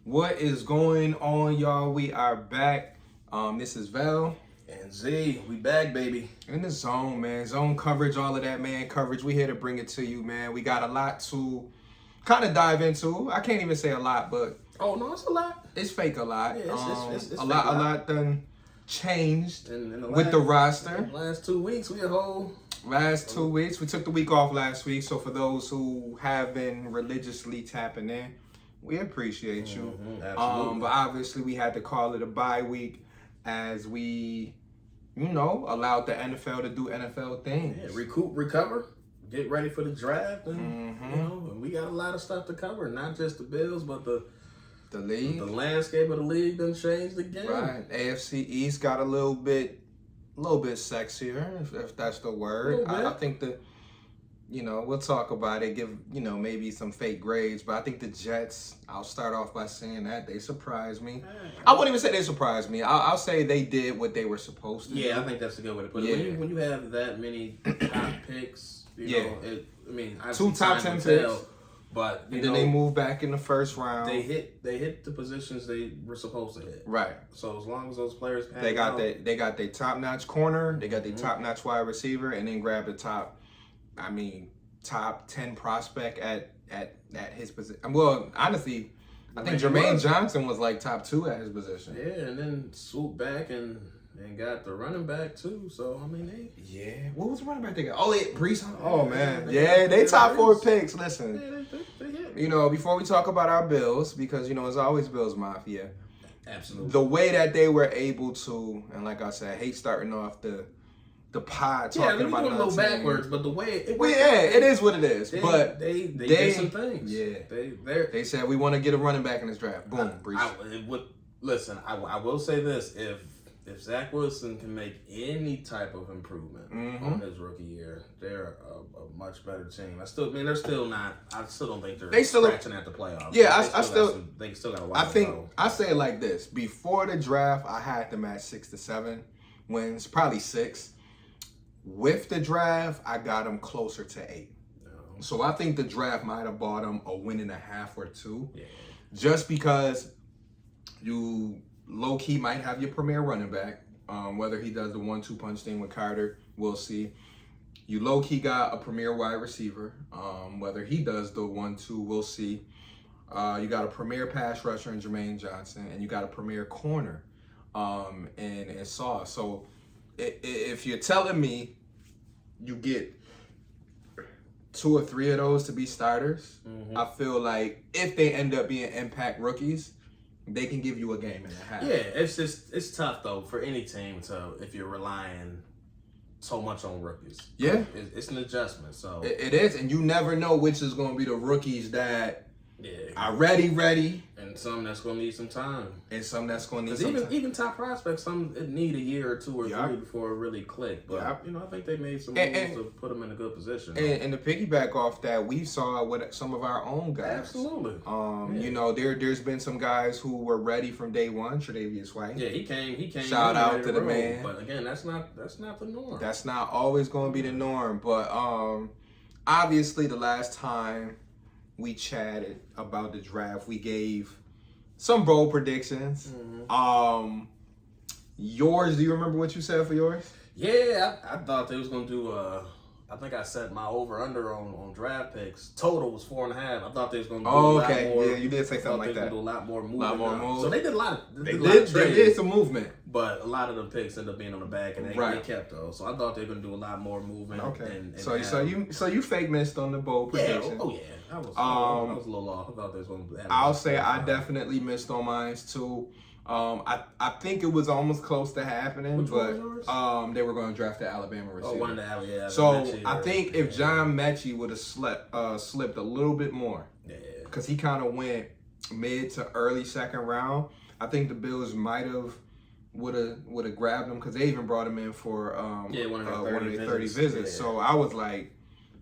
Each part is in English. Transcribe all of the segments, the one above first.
What is going on, y'all? We are back. This is Val. And Z, we back, baby. In the zone, man. Zone coverage, all of that, man. Coverage. We here to bring it to you, man. We got a lot to kind of dive into. I can't even say a lot, but Oh no, it's a lot. it's fake a lot. Yeah, it's a fake lot done changed in with the roster. Last 2 weeks, we a whole. Last 2 weeks, we took the week off last week. So for those who have been religiously tapping in, we appreciate you. Absolutely. But obviously we had to call it a bye week as we, allowed the NFL to do NFL things. Yeah, recoup, recover, get ready for the draft, and and we got a lot of stuff to cover. Not just the Bills, but the league, the landscape of the league done changed again. Right. AFC East got a little bit sexier, if that's the word. I think we'll talk about it, give, maybe some fake grades, but I think the Jets, I'll start off by saying that they surprised me. I wouldn't even say they surprised me. I'll say they did what they were supposed to do. Yeah, I think that's a good way to put it. When you have that many top picks, two top 10 picks. But and then they move back in the first round. They hit the positions they were supposed to hit. Right. So as long as those players they got their top notch corner, they got their top notch wide receiver, and then grab the top 10 prospect at his position. Well, honestly, I think Jermaine Johnson was like top 2 at his position. Yeah, and then swoop back and got the running back too. So what was the running back they got? Oh, Brees. Oh man, they top 4 picks. Listen, before we talk about our Bills, because it's always Bills Mafia. Absolutely. The way that they were able to, and like I said, I hate starting off the pod talking about a little backwards, but the way it is what it is. But they did some things. Yeah, they said we want to get a running back in this draft. Boom, Brees. Listen, I will say this: if Zach Wilson can make any type of improvement on his rookie year, they're a much better team. they're still not. I still don't think they're scratching at the playoffs. Yeah, they still got a I while. think I say it like this: before the draft, I had them at 6 to 7 wins, probably 6. With the draft, I got them closer to 8. So I think the draft might have bought them a win and a half or 2, just because you low key might have your premier running back. Whether he does the 1-2 punch thing with Kaiir, we'll see. You low key got a premier wide receiver. Whether he does the 1-2, we'll see. You got a premier pass rusher in Jermaine Johnson, and you got a premier corner in Sauce. So if you're telling me you get 2 or 3 of those to be starters, I feel like if they end up being impact rookies, they can give you a game and a half. Yeah, it's tough though for any team if you're relying so much on rookies. Yeah, it's an adjustment. So it is, and you never know which is going to be the rookies that are ready, and some that's going to need some time, and some that's going to need some time. Even top prospects, some need a year or 2 or 3 before it really click. But I think they made some moves to put them in a good position. And to piggyback off that, we saw with some of our own guys. Absolutely. There's been some guys who were ready from day one. Tre'Davious White. Yeah, he came. Shout out to the man. But again, that's not the norm. That's not always going to be the norm. But obviously, the last time we chatted about the draft, we gave some bold predictions. Yours, do you remember what you said for yours? Yeah, I thought they was going to do I think I set my over-under on draft picks. Total was 4.5. I thought they was going to do a lot more. Yeah, you did say something like that. Do a lot more movement. A lot more moves. So they did a lot. They did some movement. But a lot of the picks ended up being on the back, and they kept those. So I thought they were going to do a lot more movement. Okay. So you fake missed on the bold prediction. Oh yeah. I was a little off. I thought they was going to. I'll say I definitely missed on mine too. I think it was almost close to happening, but they were going to draft the Alabama receiver. Oh, one to Alabama. Yeah, so I think if John Mechie would have slipped a little bit more, because he kind of went mid to early second round, I think the Bills might have would have grabbed him, because they even brought him in for one of their 30 visits. Yeah. So I was like,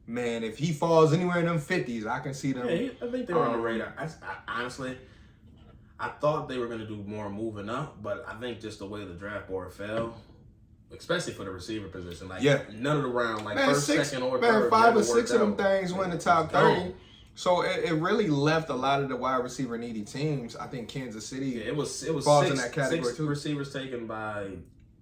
man, if he falls anywhere in them 50s, I can see them. Yeah, I think they were on the radar. I honestly, I thought they were going to do more moving up, but I think just the way the draft board fell, especially for the receiver position, none of the round, first, second, or third. 5 or 6 of them things went in the top 30. So it really left a lot of the wide receiver needy teams. I think Kansas City it was falls six, in that category six too. receivers taken by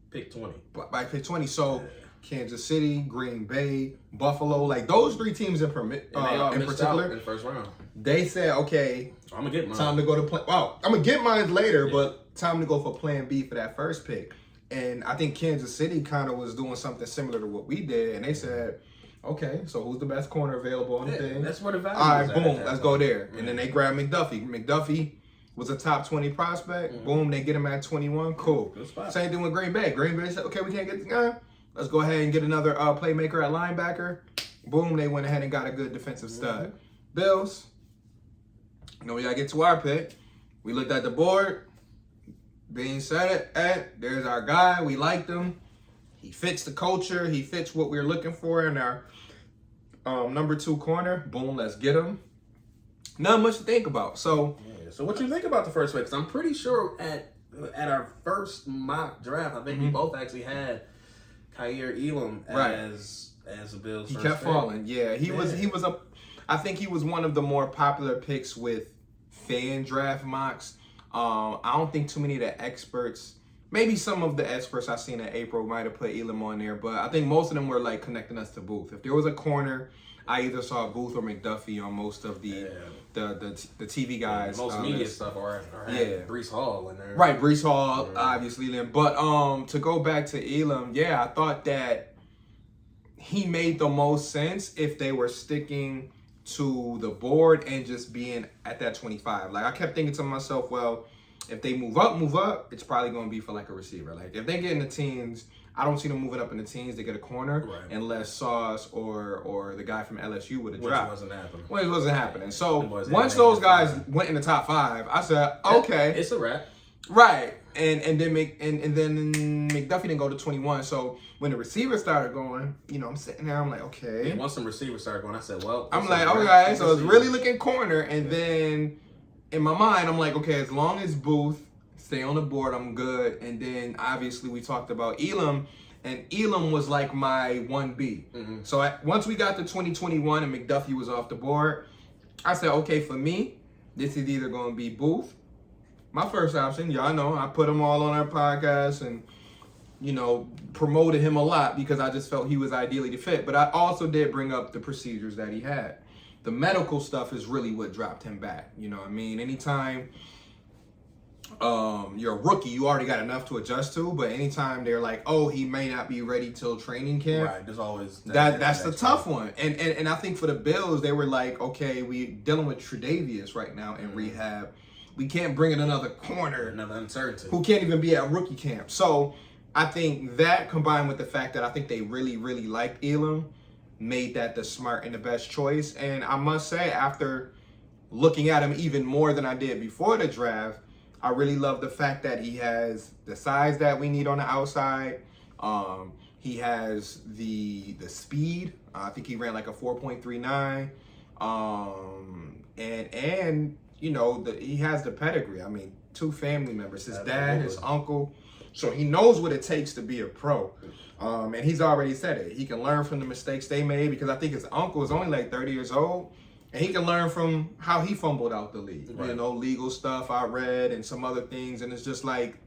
pick 20. By pick 20. So Kansas City, Green Bay, Buffalo, like those 3 teams in particular, in the first round. They said, okay, I'm gonna get mine. time to go to play. Well, I'm gonna get mine later, but time to go for Plan B for that first pick. And I think Kansas City kind of was doing something similar to what we did, and they said, okay, so who's the best corner available on the thing? That's what the value. All right, boom, let's go there. And then they grabbed McDuffie. McDuffie was a top 20 prospect. Boom, they get him at 21. Cool. Same thing with Green Bay. Green Bay said, okay, we can't get this guy. Let's go ahead and get another playmaker at linebacker. Boom, they went ahead and got a good defensive stud. Bills, you know, we got to get to our pick. We looked at the board. Being said it, there's our guy. We liked him. He fits the culture. He fits what we're looking for in our number 2 corner. Boom, let's get him. Not much to think about. So what you think about the first pick? Because I'm pretty sure at our first mock draft, I think we both actually had Kaiir Elam as a Bills. He kept falling. Yeah, he was I think he was one of the more popular picks with fan draft mocks. I don't think too many of the experts, maybe some of the experts I've seen in April might have put Elam on there, but I think most of them were like connecting us to Booth. If there was a corner, I either saw Booth or McDuffie on most of the TV guys. Most media stuff or Breece Hall in there. Right, Breece Hall, obviously then. But to go back to Elam, I thought that he made the most sense if they were sticking to the board and just being at that 25. Like I kept thinking to myself, well, if they move up, it's probably going to be for like a receiver. Like if they get in the teens, I don't see them moving up in the teens to get a corner unless Sauce or the guy from LSU would have dropped. Which wasn't happening. Well, it wasn't happening. So once those guys went in the top 5, I said, okay, it's a wrap. Right. And then McDuffie didn't go to 21. So when the receivers started going, you know, I'm sitting there, I'm like, okay. And once some receivers started going, I said, well, I'm like, okay, so it's really looking corner. And then in my mind, I'm like, okay, as long as Booth stay on the board, I'm good. And then obviously we talked about Elam, and Elam was like my 1B. So once we got to 2021 and McDuffie was off the board, I said, okay, for me, this is either going to be Booth. My first option, y'all know, I put him all on our podcast and, you know, promoted him a lot because I just felt he was ideally to fit. But I also did bring up the procedures that he had. The medical stuff is really what dropped him back. You know what I mean? Anytime you're a rookie, you already got enough to adjust to. But anytime they're like, oh, he may not be ready till training camp. Right, there's always that's the tough one. And I think for the Bills, they were like, okay, we dealing with Tre'Davious right now in rehab. We can't bring in another corner. Another uncertainty. Who can't even be at rookie camp. So I think that combined with the fact that I think they really, really liked Elam made that the smart and the best choice. And I must say, after looking at him even more than I did before the draft, I really love the fact that he has the size that we need on the outside. He has the speed. I think he ran like a 4.39. And you know, he has the pedigree. I mean, 2 family members, his dad, his uncle. So he knows what it takes to be a pro. And he's already said it. He can learn from the mistakes they made because I think his uncle is only like 30 years old. And he can learn from how he fumbled out the league. Right. You know, legal stuff I read and some other things. And it's just like,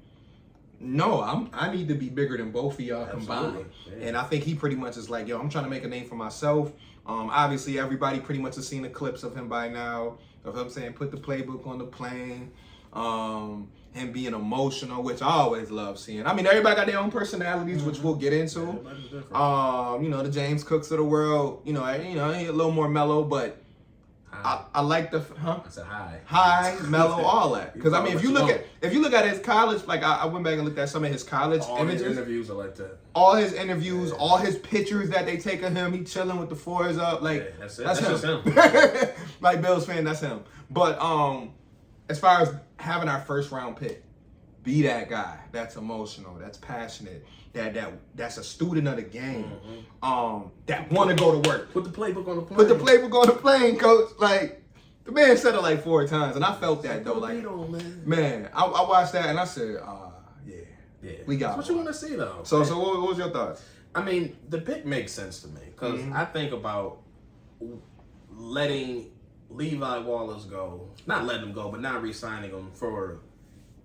no, I need to be bigger than both of y'all combined. Yeah. And I think he pretty much is like, yo, I'm trying to make a name for myself. Obviously, everybody pretty much has seen the clips of him by now. Of him saying, put the playbook on the plane. Him being emotional, which I always love seeing. I mean, everybody got their own personalities, which we'll get into. You know, the James Cooks of the world. You know, he a little more mellow, but I like the I said high, mellow, all that. Because I mean, if you look at his college, like I went back and looked at some of his college images. His interviews are like that. All his interviews, all his pictures that they take of him, he chilling with the fours up, like that's him. Like Bills fan, that's him. But as far as having our first round pick, be that guy that's emotional, that's passionate, that's a student of the game, that want to go to work. Put the playbook on the plane. Put the playbook on the plane, coach. Like, the man said it like 4 times, and I felt that though. Like, man, I watched that and I said, yeah, we got. That's what you want to see though. So what was your thoughts? I mean, the pick makes sense to me because I think about letting Levi Wallace go, not letting him go, but not re-signing him for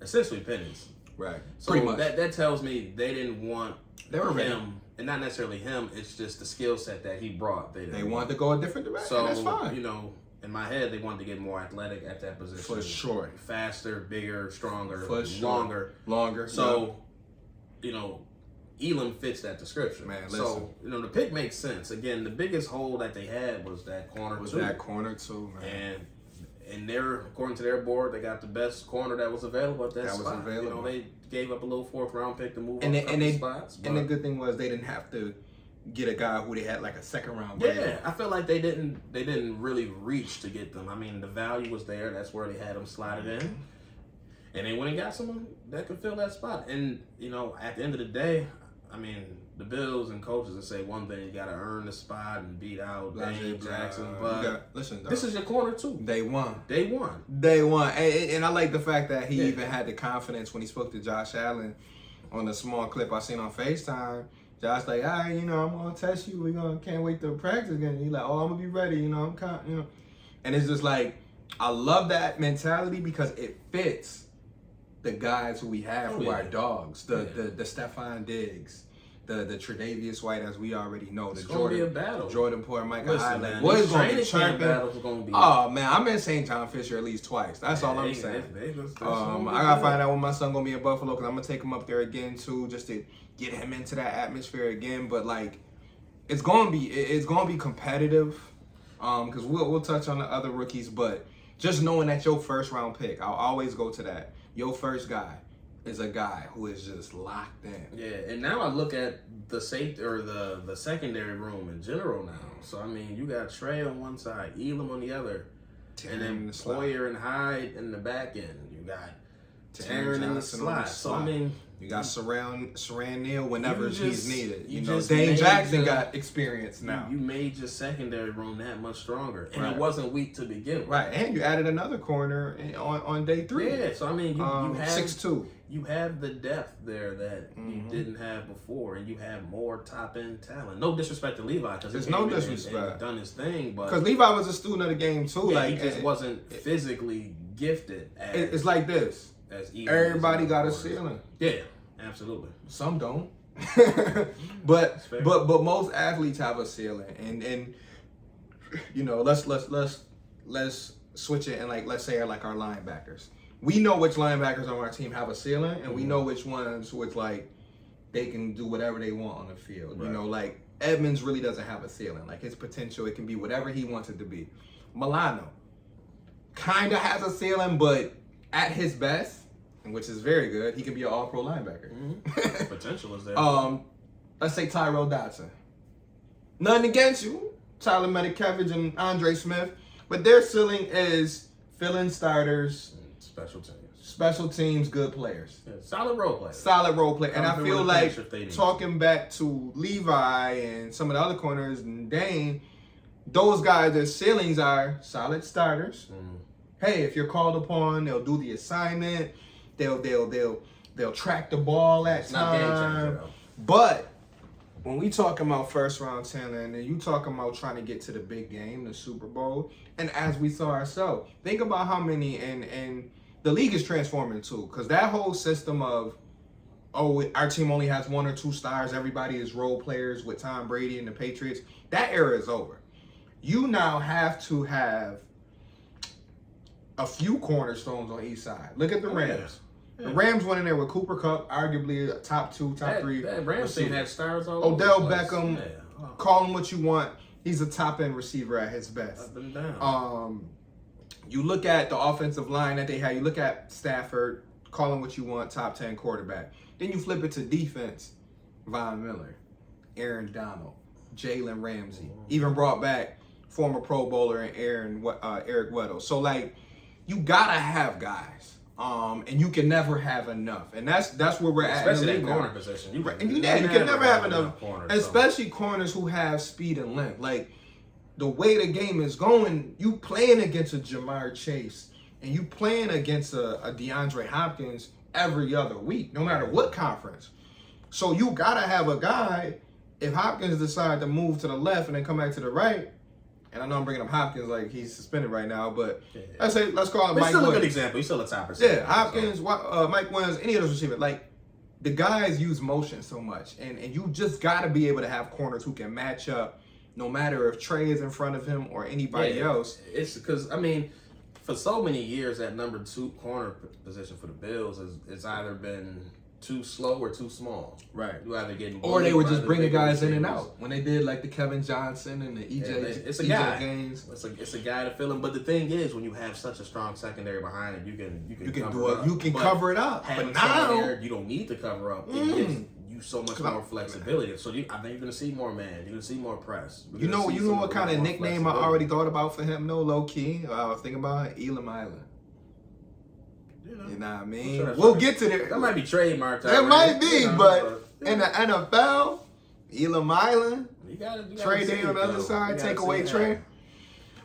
essentially pennies. Right. So Pretty much. that tells me they didn't want They were ready. him, and not necessarily him. It's just the skill set that he brought. They wanted to go a different direction. So that's fine. you know, in my head, they wanted to get more athletic at that position. For sure. Faster, bigger, stronger, For sure. Longer. So, you know, Elam fits that description. Man, listen. So, you know, the pick makes sense. Again, the biggest hole that they had was that corner two, man. And they're, according to their board, they got the best corner that was available at that spot. You know, they gave up a little 4th round pick to move up a couple spots. And the good thing was they didn't have to get a guy who they had like a 2nd round. Yeah, I feel like they didn't really reach to get them. I mean, the value was there. That's where they had them slotted in. And they went and got someone that could fill that spot. And, you know, at the end of the day, I mean, the Bills and coaches will say one thing, you got to earn the spot and beat out Dane Jackson. But listen, this is your corner, too. They won. And I like the fact that he even had the confidence when he spoke to Josh Allen on the small clip I seen on FaceTime. Josh like, all right, you know, I'm going to test you. Can't wait to practice again. He's like, oh, I'm going to be ready. You know, And it's just like, I love that mentality because it fits the guys who we have who are dogs, the Stephon Diggs, the Tre'Davious White, as we already know, the Jordan Poyer, Michael Hyland. What is going to be chirping? Oh man, I'm in St. John Fisher at least twice. That's all I'm saying. I gotta find out when my son gonna be in Buffalo because I'm gonna take him up there again too, just to get him into that atmosphere again. But like, it's gonna be competitive, because we'll touch on the other rookies, but just knowing that your 1st round pick, I'll always go to that. Your first guy is a guy who is just locked in. Yeah, and now I look at the safety or the secondary room in general now. So I mean, you got Trey on one side, Elam on the other, and then Poyer and Hyde in the back end. You got Taryn in the slot. So I mean, you got Saran Neal whenever he's needed. You know, Dane Jackson got experience now. You made your secondary room that much stronger, and it wasn't weak to begin with. Right, and you added another corner on day 3. Yeah, so I mean, you have 6'2". You have the depth there that you didn't have before, and you have more top end talent. No disrespect to Levi, because there's no disrespect. He's done his thing, but because Levi was a student of the game too. Yeah, he just wasn't physically gifted. It's like this. Everybody got a ceiling. Yeah, absolutely. Some don't. but most athletes have a ceiling, and you know, let's switch it, and like let's say like our linebackers. We know which linebackers on our team have a ceiling, and we know which ones which like they can do whatever they want on the field. Right. You know, like Edmonds really doesn't have a ceiling. Like his potential, it can be whatever he wants it to be. Milano kind of has a ceiling, but at his best, which is very good, he can be an all-pro linebacker. Potential is there. Let's say Tyrell Dodson. Nothing against you, Tyler Medikevich and Andre Smith, but their ceiling is fill-in starters, special teams, good players. Yeah, solid role player. And I feel like talking back to Levi and some of the other corners and Dane, those guys, their ceilings are solid starters. Hey, if you're called upon, they'll do the assignment. They'll track the ball at time. But when we talking about 1st round talent, and you talking about trying to get to the big game, the Super Bowl, and as we saw ourselves, think about how many, and the league is transforming too, because that whole system of, our team only has 1 or 2 stars, everybody is role players with Tom Brady and the Patriots, that era is over. You now have to have a few cornerstones on each side. Look at the Rams. The Rams went in there with Cooper Kupp, arguably a top 2, top 3. That Rams team had stars all Odell Beckham, call him what you want. He's a top end receiver at his best. Up and down. You look at the offensive line that they had. You look at Stafford, call him what you want, top 10 quarterback. Then you flip it to defense. Von Miller, Aaron Donald, Jalen Ramsey. Even brought back former Pro Bowler and Eric Weddle. So like, you gotta have guys. And you can never have enough, and that's where we're at. Especially that corner position, you can never have enough corners, especially corners who have speed and length. Like the way the game is going, you playing against a Jamar Chase and you playing against a DeAndre Hopkins every other week, no matter what conference. So you gotta have a guy. If Hopkins decide to move to the left and then come back to the right, and I know I'm bringing up Hopkins like he's suspended right now, but let's call him But Mike still Williams. a good example. He's still a top receiver. Yeah, Hopkins, Mike Williams, any of those receivers. Like, the guys use motion so much, and you just got to be able to have corners who can match up no matter if Trey is in front of him or anybody else. It's because, I mean, for so many years, that number 2 corner position for the Bills has either been too slow or too small. Right. You either getting or they were just bringing guys in and out when they did like the Kevin Johnson and the it's a EJ guy. Gaines. It's a guy to fill him. But the thing is, when you have such a strong secondary behind it, you can cover it up. But now there, you don't need to cover up. It gives you so much more flexibility. So I think you're gonna see more man. You're gonna see more press. You know what kind of nickname I already thought about for him? No, low key. I was thinking about Elam Island. You know what I mean? We'll get to that. That might be trademarked. That might be, but in the NFL, Elam Island, Trey Day on the other side, take away Trey.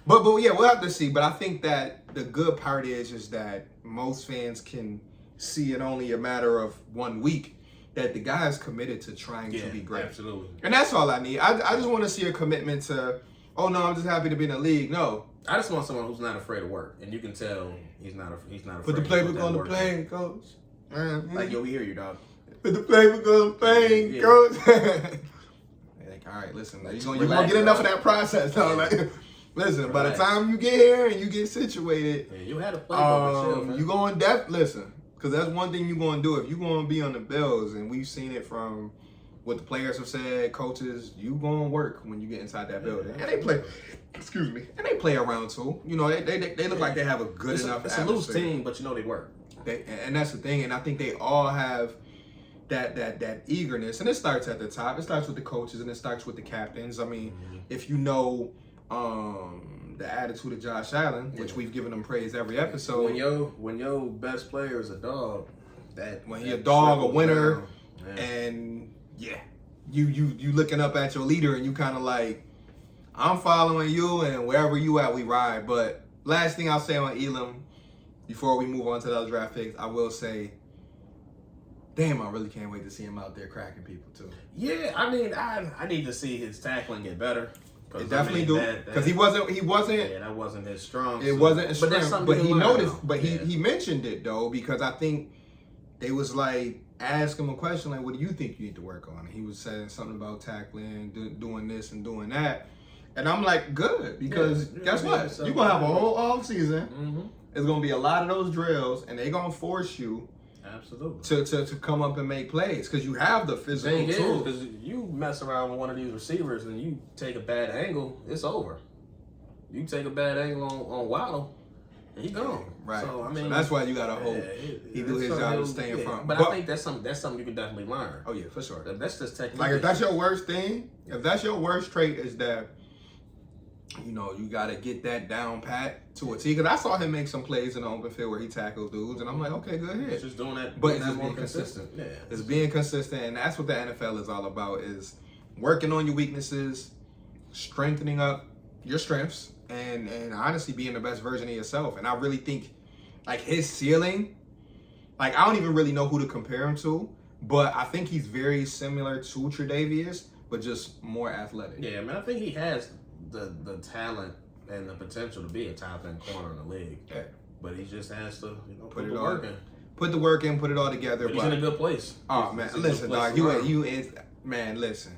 But yeah, we'll have to see. But I think that the good part is that most fans can see in only a matter of 1 week that the guy is committed to trying to be great. Absolutely. And that's all I need. I just want to see a commitment to, oh no, I'm just happy to be in the league. No. I just want someone who's not afraid of work, and you can tell he's not afraid. Put the playbook on the plane, coach. Like, yo, we hear you, dog. Put the playbook on the plane, coach. Like, all right, listen, you won't get enough of that process, though. Like, listen, by the time you get here and you get situated, you had a playbook. You going depth. Listen, because that's one thing you're going to do if you're going to be on the Bills, and we've seen it from what the players have said, coaches. You going to work when you get inside that building, and they play. Excuse me. And they play around too. You know, they look like they have a good enough. It's a loose team, but you know they work. And that's the thing. And I think they all have that eagerness. And it starts at the top. It starts with the coaches and it starts with the captains. I mean, if you know the attitude of Josh Allen, which we've given him praise every episode. When your best player is a dog, when you're a dog, a winner, and you looking up at your leader and you kind of like, I'm following you, and wherever you at, we ride. But last thing I'll say on Elam, before we move on to those draft picks, I will say, damn, I really can't wait to see him out there cracking people too. Yeah, I mean, I need to see his tackling get better. It definitely do, because he wasn't. Yeah, that wasn't his strong. It wasn't his strength, but he noticed. But he mentioned it though, because I think they was like, ask him a question like, what do you think you need to work on? And he was saying something about tackling, doing this and doing that. And I'm like, good, because guess what? You're going to have a whole off season. Mm-hmm. It's going to be a lot of those drills, and they're going to force you to come up and make plays, because you have the physical tools. Because you mess around with one of these receivers and you take a bad angle, it's over. You take a bad angle on Waddle, and he gone. Right. So, I mean, that's why you got to hope he do his job to stay in front. But I think that's something you can definitely learn. Oh, yeah, for sure. That's just technique. Like, if that's your worst thing, if that's your worst trait is that, you know, you got to get that down pat to a T. Because I saw him make some plays in the open field where he tackled dudes, and I'm like, okay, good hit. It's just doing that, but it's just being consistent. Yeah. It's being consistent, and that's what the NFL is all about, is working on your weaknesses, strengthening up your strengths, and honestly being the best version of yourself. And I really think, like, his ceiling, like, I don't even really know who to compare him to, but I think he's very similar to Tre'Davious, but just more athletic. Yeah, I mean, I think he has the talent and the potential to be a top end corner in the league. Yeah. But he just has to, put the work in. Put the work in, put it all together. But he's in a good place. Oh, man, listen, dog, man, listen.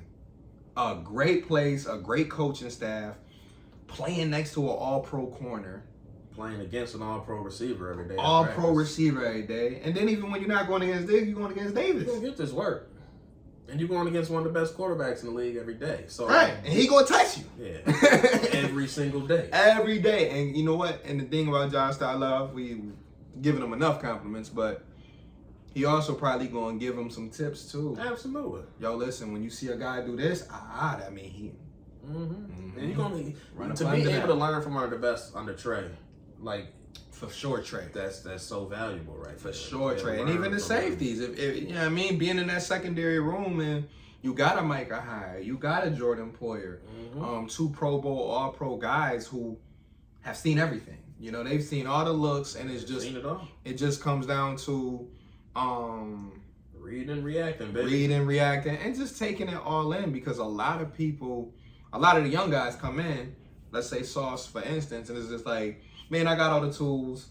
A great place, a great coaching staff, playing next to an all-pro corner. Playing against an all-pro receiver every day. All-pro receiver every day. And then even when you're not going against Diggs, you're going against Davis. You're going to get this work. And you're going against one of the best quarterbacks in the league every day. So right. And he going to touch you. Yeah. Every single day. Every day. And you know what? And the thing about Josh that I love, we giving him enough compliments, but he also probably going to give him some tips too. Absolutely. Yo, listen, when you see a guy do this, that mean he. Mm-hmm. And you're going to be able to learn from one of the best under Trey. Like, for sure, Trey. That's so valuable, right? For sure, Trey. And even the safeties. If you know what I mean, being in that secondary room, and you got a Micah Hyde, you got a Jordan Poyer, two Pro Bowl, All Pro guys who have seen everything. You know, they've seen all the looks, and it's just seen it all. It just comes down to reading and reacting, baby. Reading and reacting, and just taking it all in, because a lot of the young guys come in let's say Sauce, for instance, and it's just like, man, I got all the tools.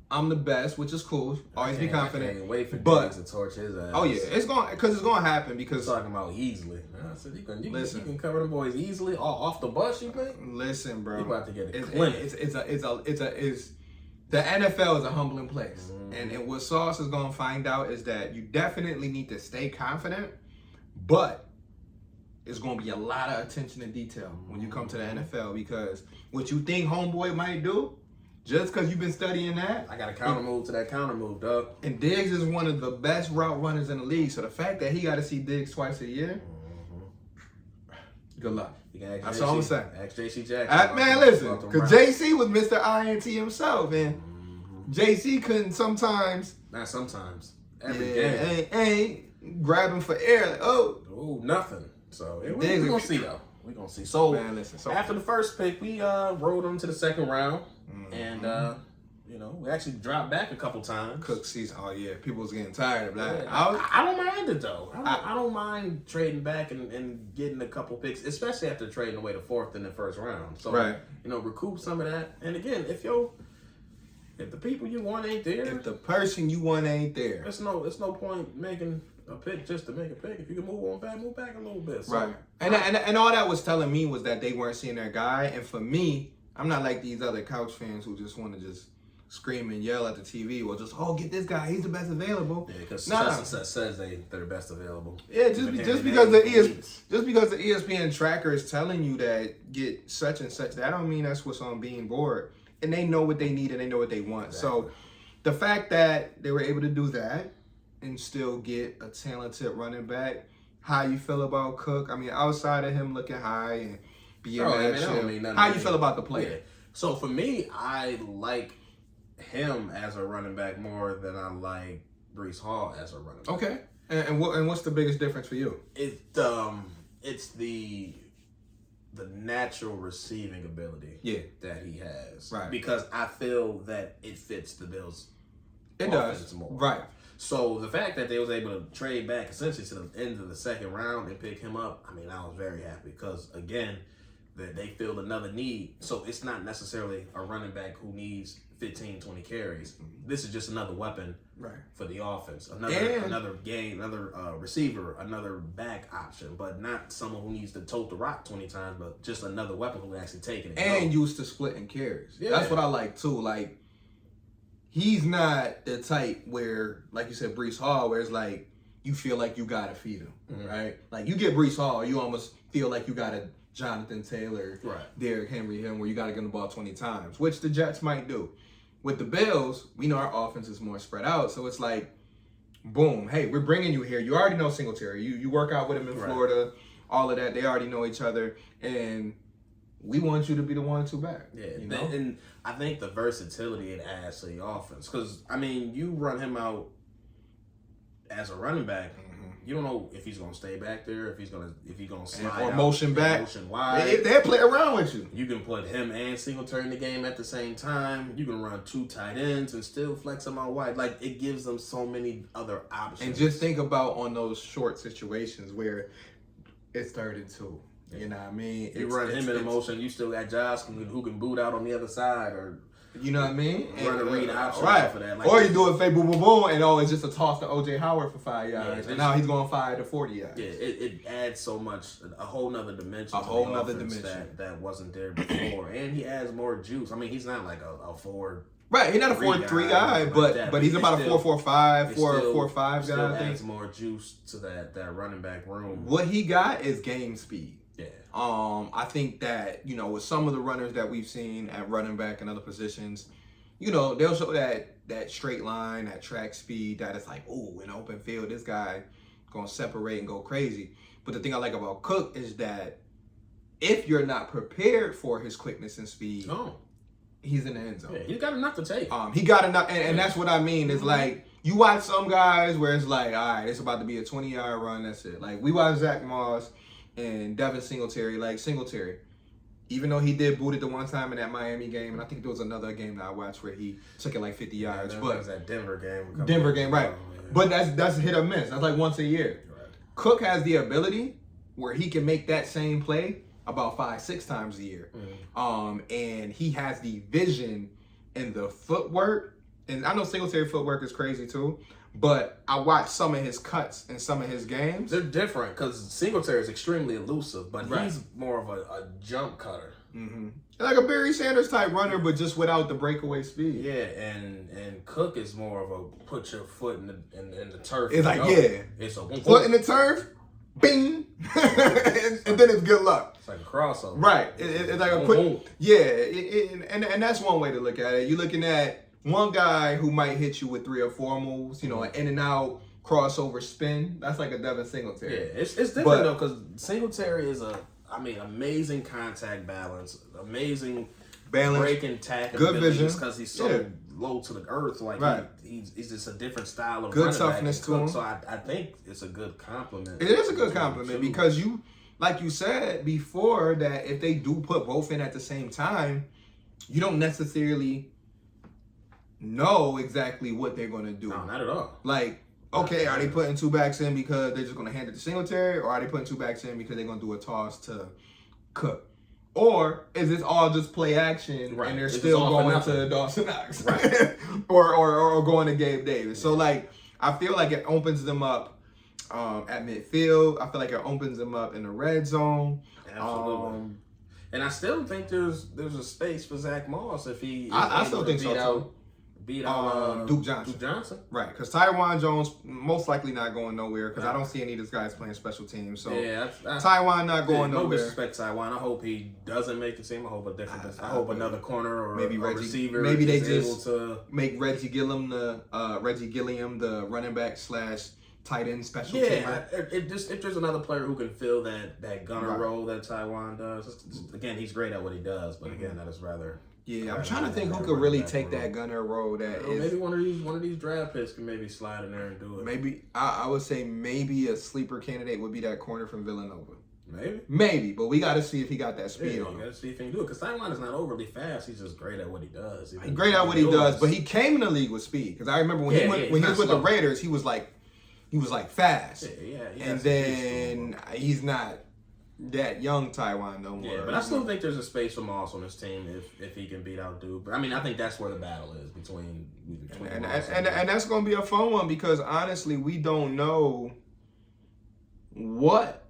I'm the best, which is cool. Always be confident. I can't wait for but Diggs to torch his ass. Oh yeah, it's going to happen because talking about easily. I said you listen, can cover the boys easily off the bus. You think? Listen, bro, you about to get a the NFL is a humbling place, and what Sauce is going to find out is that you definitely need to stay confident, but it's going to be a lot of attention to detail when you come to the NFL because what you think homeboy might do. Just because you've been studying that. I got a counter move to that counter move, dog. And Diggs is one of the best route runners in the league. So the fact that he got to see Diggs twice a year, good luck. That's all I'm saying. Ask J.C. Jackson. Man, listen. Because J.C. was Mr. INT himself. And J.C. couldn't sometimes. Not sometimes. Every game. Ain't grabbing for air. Like, oh, nothing. So we're going to see, though. We're going to see. So, man, listen, after the first pick, we rolled on to the second round. And, we actually dropped back a couple times. Cook season. Oh, yeah. People was getting tired of that. Yeah, I don't mind it, though. I don't mind trading back and getting a couple picks, especially after trading away the fourth in the first round. So, recoup some of that. And, again, if the people you want ain't there. If the person you want ain't there. It's no point making a pick just to make a pick. If you can move back a little bit. So, right. And all that was telling me was that they weren't seeing their guy. And for me, I'm not like these other couch fans who just want to just scream and yell at the TV or just, get this guy, he's the best available. Yeah, because Justin says they're the best available. Yeah, just because the ESPN tracker is telling you that get such and such, that don't mean that's what's on Being Board. And they know what they need and they know what they want. Exactly. So the fact that they were able to do that and still get a talented running back, how you feel about Cook? I mean, outside of him looking high and being how you feel about the player? Yeah. So for me, I like him as a running back more than I like Breece Hall as a running back. Okay. And what's the biggest difference for you? It's the natural receiving ability that he has. Right. Because I feel that it fits the Bills' offense more. Right. So the fact that they was able to trade back essentially to the end of the second round and pick him up, I mean, I was very happy because, again, that they filled another need. So it's not necessarily a running back who needs 15, 20 carries. This is just another weapon for the offense. Another receiver, another back option, but not someone who needs to tote the rock 20 times, but just another weapon who can actually take it. And used to splitting carries. Yeah. That's what I like too. Like, he's not the type where, like you said, Breece Hall, where it's like, you feel like you got to feed him, right? Like, you get Breece Hall, you almost feel like you got to Jonathan Taylor, Derrick Henry, him, where you got to get the ball 20 times, which the Jets might do. With the Bills, we know our offense is more spread out, so it's like, boom, hey, we're bringing you here. You already know Singletary. You work out with him in Florida, all of that. They already know each other, and we want you to be the 1-2 back. Yeah, and I think the versatility it adds to the offense, because, I mean, you run him out as a running back, you don't know if he's gonna stay back there, if he's gonna slide or motion back, motion wide. They play around with you. You can put him and Singletary in the game at the same time. You can run 2 tight ends and still flex them out wide. Like, it gives them so many other options. And just think about on those short situations where it's 3rd and 2. You know what I mean? You run him in motion, you still got Josh who can boot out on the other side, or you know what I mean? Run a read option for that. Like, or you do it fake boom boom boom, and it's just a toss to OJ Howard for 5 yards, and now he's going 5 to 40 yards. Yeah, it adds so much, a whole nother dimension. That wasn't there before, and he adds more juice. I mean, he's not like a 4. Right, he's not a 4-3 guy, but he's about a 4-4-5, 4-4-5 guy. Still adds more juice to that running back room. What he got is game speed. Yeah. I think that, with some of the runners that we've seen at running back and other positions, they'll show that straight line, that track speed, that it's like, oh, in open field, this guy gonna separate and go crazy. But the thing I like about Cook is that if you're not prepared for his quickness and speed, he's in the end zone. Yeah, he's got enough to take. He got enough, and that's what I mean. It's like, you watch some guys where it's like, all right, it's about to be a 20-yard run, that's it. Like, we watch Zach Moss and Devin Singletary, even though he did boot it the one time in that Miami game, and I think there was another game that I watched where he took it like 50 yards. But it was that Denver game. Right. Yeah. But that's hit or miss. That's like once a year. Right. Cook has the ability where he can make that same play about 5-6 times a year. And he has the vision and the footwork. And I know Singletary footwork is crazy too, but I watched some of his cuts in some of his games. They're different because Singletary is extremely elusive, but he's more of a jump cutter. Like a Barry Sanders type runner, but just without the breakaway speed. Yeah, and Cook is more of a put your foot in the turf. It's like, it's a foot in the turf, bing, and then it's good luck. It's like a crossover. Right. It's like a quick, and that's one way to look at it. You're looking at one guy who might hit you with 3 or 4 moves, you know, an in and out crossover spin. That's like a Devin Singletary. Yeah, it's different though, because Singletary is amazing contact balance, amazing break and tackle, good vision, because he's so low to the earth. Like he's just a different style of good toughness to him. So I think it's a good compliment. It is a good compliment because you, like you said before, that if they do put both in at the same time, you don't necessarily know exactly what they're going to do. No, not at all. Like, okay, are they putting 2 backs in because they're just going to hand it to Singletary, or are they putting 2 backs in because they're going to do a toss to Cook? Or is this all just play action and they're still going to Dawson Knox? or going to Gabe Davis? So, like, I feel like it opens them up at midfield. I feel like it opens them up in the red zone. Absolutely. And I still think there's a space for Zach Moss if he I still think so, too. Beat out Duke Johnson. Right, because Tywan Jones most likely not going nowhere because I don't see any of these guys playing special teams. So Tywan not going nowhere. No disrespect, Tywan. I hope he doesn't make the team. I hope I hope another corner or maybe a receiver. Maybe they just able to make Reggie Gilliam the running back / tight end special teamer. If there's another player who can fill that gunner role that Tywan does, again, he's great at what he does, but again, that is rather. Yeah, I'm trying to think who could really take that gunner role. Maybe one of these draft picks can maybe slide in there and do it. Maybe I would say maybe a sleeper candidate would be that corner from Villanova. Maybe, but we got to see if he got that speed on him. You got to see if he can do it because Tywan is not overly fast. He's just great at what he does. He's great at what he does, but he came in the league with speed. Because I remember when he was with the Raiders, he was like fast. And then he's not that young Tywan no more. Yeah, but I still think there's a space for Moss on this team if he can beat out Duke. But I mean, I think that's where the battle is between Moss and that's going to be a fun one because honestly, we don't know what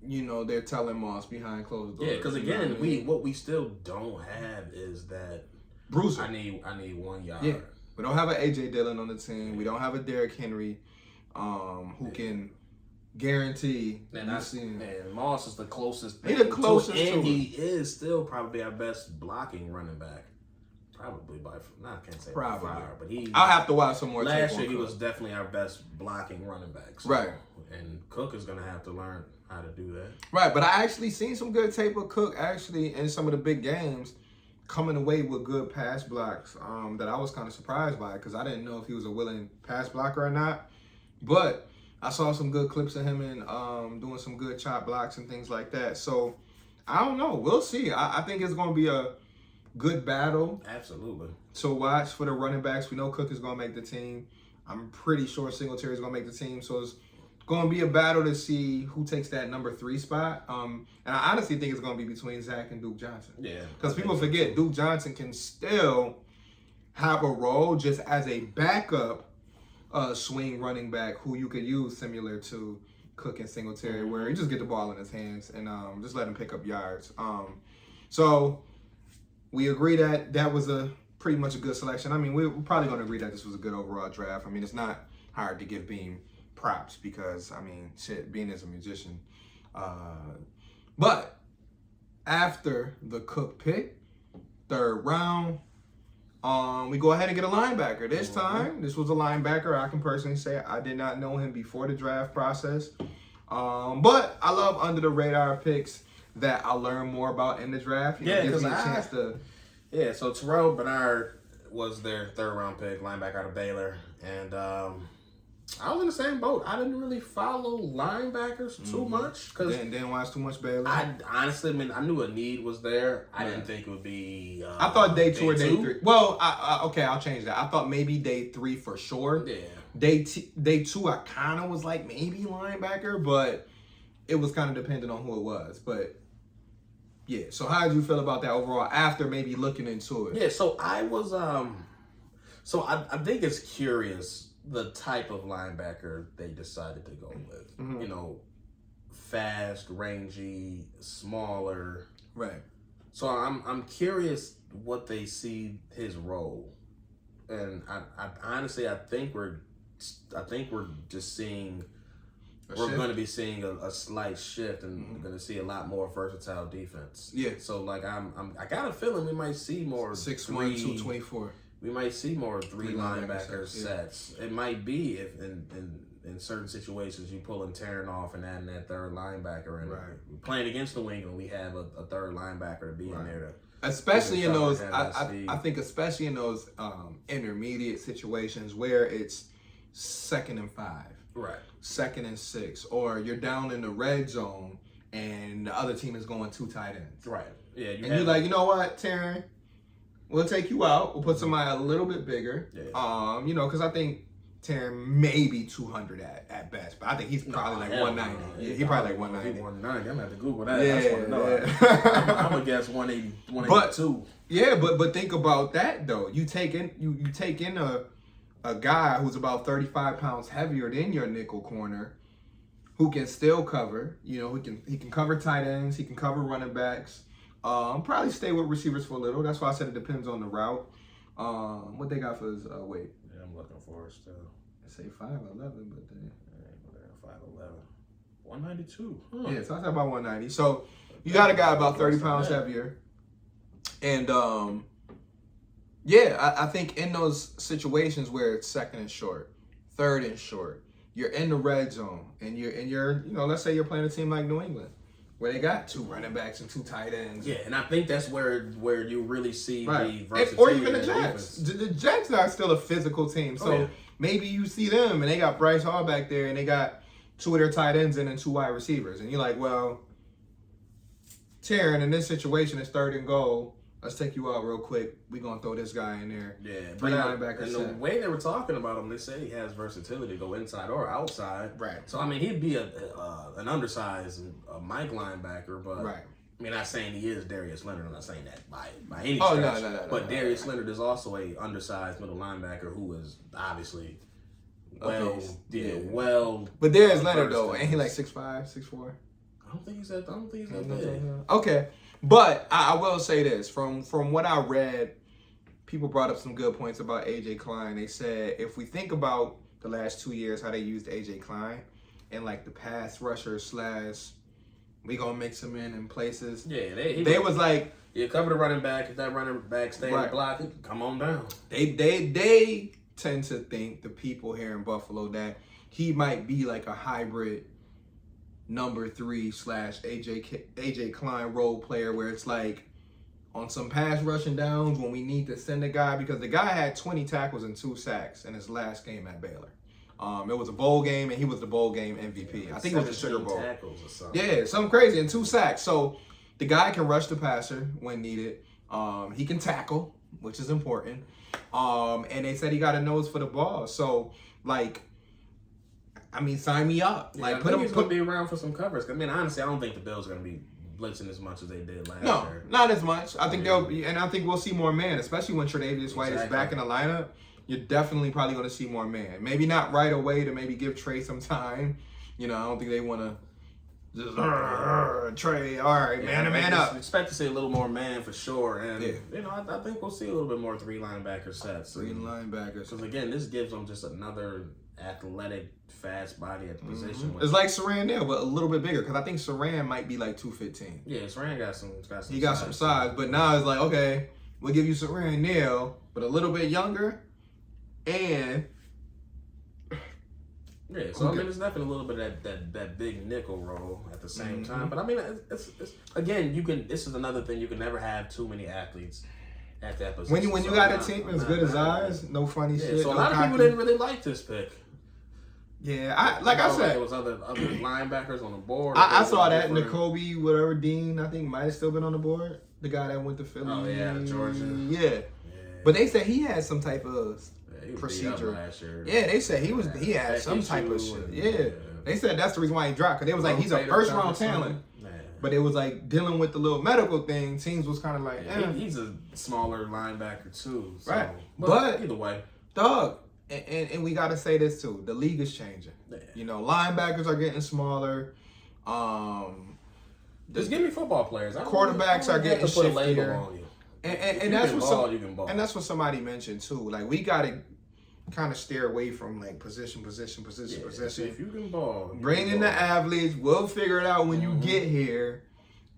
they're telling Moss behind closed doors. Yeah, because again, what we still don't have is that bruiser. I need 1 yard. Yeah, we don't have an AJ Dillon on the team. We don't have a Derrick Henry, who can guarantee. And Moss is the closest. He's the closest to and he is still probably our best blocking running back. Probably by I can't say probably, far, but I'll have to watch some more. Last year he was definitely our best blocking running back. So, right. And Cook is going to have to learn how to do that. Right, but I actually seen some good tape of Cook actually in some of the big games coming away with good pass blocks that I was kind of surprised by because I didn't know if he was a willing pass blocker or not. But I saw some good clips of him and doing some good chop blocks and things like that. So I don't know. We'll see. I think it's going to be a good battle. Absolutely. So watch for the running backs. We know Cook is going to make the team. I'm pretty sure Singletary is going to make the team. So it's going to be a battle to see who takes that number 3 spot. And I honestly think it's going to be between Zach and Duke Johnson. Yeah. Because people forget Duke Johnson can still have a role just as a backup swing running back who you could use similar to Cook and Singletary, where you just get the ball in his hands and just let him pick up yards. So we agree that was a pretty much a good selection. I mean, we're probably going to agree that this was a good overall draft. I mean, it's not hard to give Beam props because, I mean, shit, Beam is a musician. But after the Cook pick, 3rd round, we go ahead and get a linebacker. This time, this was a linebacker. I can personally say I did not know him before the draft process. But I love under the radar picks that I learn more about in the draft. It gives me a chance to. Yeah, so Terrell Bernard was their 3rd round pick, linebacker out of Baylor. And I was in the same boat. I didn't really follow linebackers too much. Didn't watch too much Baylor? I honestly, I knew a need was there. I didn't think it would be... I thought day 2 or day 3. Well, okay, I'll change that. I thought maybe day 3 for sure. Yeah. Day 2, I kind of was like maybe linebacker, but it was kind of dependent on who it was. But Yeah. So how did you feel about that overall after maybe looking into it? Yeah. So I was So I think it's curious the type of linebacker they decided to go with. Mm-hmm. You know, fast, rangy, smaller. Right. So I'm curious what they see his role, and I honestly I think we're just seeing. We're going to be seeing a slight shift, and we're going to see a lot more versatile defense. Yeah. So like I got a feeling we might see more 6'1", 224. We might see more three linebacker sets. It might be if in certain situations you pulling Taryn off and adding that third linebacker, and playing against New England, we have a third linebacker to be in there to. Especially in those, I think especially in those intermediate situations where it's 2nd and 5. Right. 2nd and 6, or you're down in the red zone and the other team is going 2 tight ends. Right. Yeah. You're like, you know what, Taryn, we'll take you out. We'll put somebody a little bit bigger. Yeah. You know, because I think Taryn may be 200 at best, but I think he's probably like 190. Yeah, he's probably like 190. 190. I'm gonna have to Google that. Yeah. I'm gonna guess 180, 182. But think about that though. You take in a guy who's about 35 pounds heavier than your nickel corner, who can still cover. You know, he can cover tight ends, he can cover running backs. Probably stay with receivers for a little. That's why I said it depends on the route. What they got for his weight? Yeah, I'm looking for it still. I say 5'11", but then 5'11", 192. Yeah, so I said about 190. So you got a guy about 30 pounds heavier, and I think in those situations where it's 2nd and short, 3rd and short, you're in the red zone, and you're you know, let's say you're playing a team like New England, where they got 2 running backs and 2 tight ends. Yeah, and I think that's where you really see the versatility. Or even the Jets. The Jets are still a physical team, so maybe you see them and they got Bryce Hall back there, and they got 2 of their tight ends and 2 wide receivers, and you're like, well, Taryn, in this situation, it's 3rd and goal. Let's take you out real quick. We're going to throw this guy in there. Yeah. 3 linebackers. And the way they were talking about him, they say he has versatility to go inside or outside. Right. So, I mean, he'd be an undersized Mike linebacker, but right. I mean, not saying he is Darius Leonard. I'm not saying that by any stretch. No. But Darius Leonard is also a undersized middle linebacker who is obviously well. But Darius Leonard, though, ain't he like 6'5", 6'4"? I don't think he's that big. Okay. But I will say this, from what I read, people brought up some good points about A.J. Klein. They said if we think about the last 2 years, how they used A.J. Klein and like the pass rusher / we gonna mix him in places. Yeah, they was like, you cover the running back. If that running back stay in the block, come on down. They tend to think, the people here in Buffalo, that he might be like a hybrid number 3 / AJ Klein role player, where it's like on some pass rushing downs when we need to send a guy, because the guy had 20 tackles and 2 sacks in his last game at Baylor. It was a bowl game, and he was the bowl game MVP. I think it was the Sugar Bowl. Tackles or something. Yeah, something crazy, and 2 sacks. So the guy can rush the passer when needed. He can tackle, which is important. And they said he got a nose for the ball. So, like, I mean, sign me up. Yeah, like, I think he's going to be around for some covers. I mean, honestly, I don't think the Bills are going to be blitzing as much as they did last year. No, not as much. I think they'll be, and I think we'll see more man, especially when Tre'Davious White is back in the lineup. You're definitely probably going to see more man. Maybe not right away, to maybe give Trey some time. You know, I don't think they want to just Trey. All right, man up. Expect to see a little more man for sure, and you know, I think we'll see a little bit more 3 linebacker sets. 3 linebackers. Because again, this gives them just another athletic, fast body at the position. It's like Saran Neal, but a little bit bigger, because I think Saran might be like 215. Yeah, Saran got some. He got some size, but now it's like, okay, we'll give you Saran Neal, but a little bit younger, and yeah. So I mean, it's definitely a little bit of that big nickel role at the same time. But I mean, it's again, you can. This is another thing, you can never have too many athletes at that position. When you got a team as good as ours, no funny shit. So a lot of people didn't really like this pick. Yeah, I said, there was other linebackers on the board. I saw that N'Kobe, whatever Dean, I think might have still been on the board. The guy that went to Philly. Oh yeah, Georgia. Yeah, but they said he had some type of procedure. Last year. Yeah, they said he had some type of shit. Yeah, they said that's the reason why he dropped, because they was like, he's a first round talent, but it was like dealing with the little medical thing. Teams was kind of like, he's a smaller linebacker too. So. Right. But either way. Dog. And we got to say this too. The league is changing. Yeah. You know, linebackers are getting smaller. Just give me football players. Quarterbacks are getting shiftier. And that's what and that's what somebody mentioned too. Like we got to kind of steer away from like position. So if you can ball, bring in the athletes. We'll figure it out when you get here,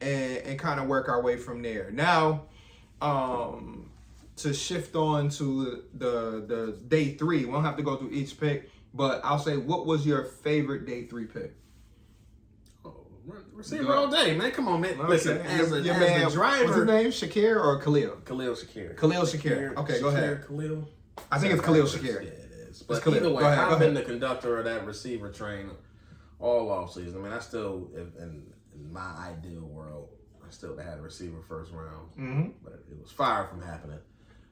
and kind of work our way from there. Now, to shift on to the day 3, we don't have to go through each pick, but I'll say, what was your favorite day 3 pick? Receiver all day, man. Come on, man. Listen, as the driver. What's his name? Shakir or Khalil? Khalil Shakir. Khalil Shakir. Okay, go ahead. Khalil. I think it's Khalil Shakir. Yeah, it is. But either way, I've been the conductor of that receiver train all offseason. I mean, I still, in my ideal world, I still had a receiver first round. Mm-hmm. But it was far from happening.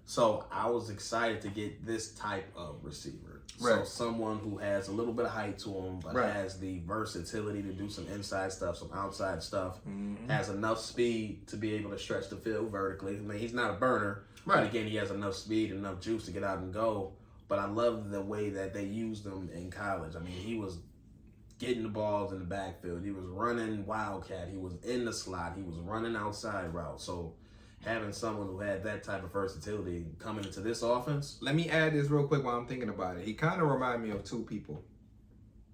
So I was excited to get this type of receiver. Right. So someone who has a little bit of height to him, but has the versatility to do some inside stuff, some outside stuff, has enough speed to be able to stretch the field vertically. I mean, he's not a burner. Right. But again, he has enough speed, enough juice to get out and go. But I love the way that they used him in college. I mean, he was getting the balls in the backfield. He was running wildcat. He was in the slot. He was running outside routes. So having someone who had that type of versatility coming into this offense. Let me add this real quick while I'm thinking about it. He kind of reminded me of 2 people.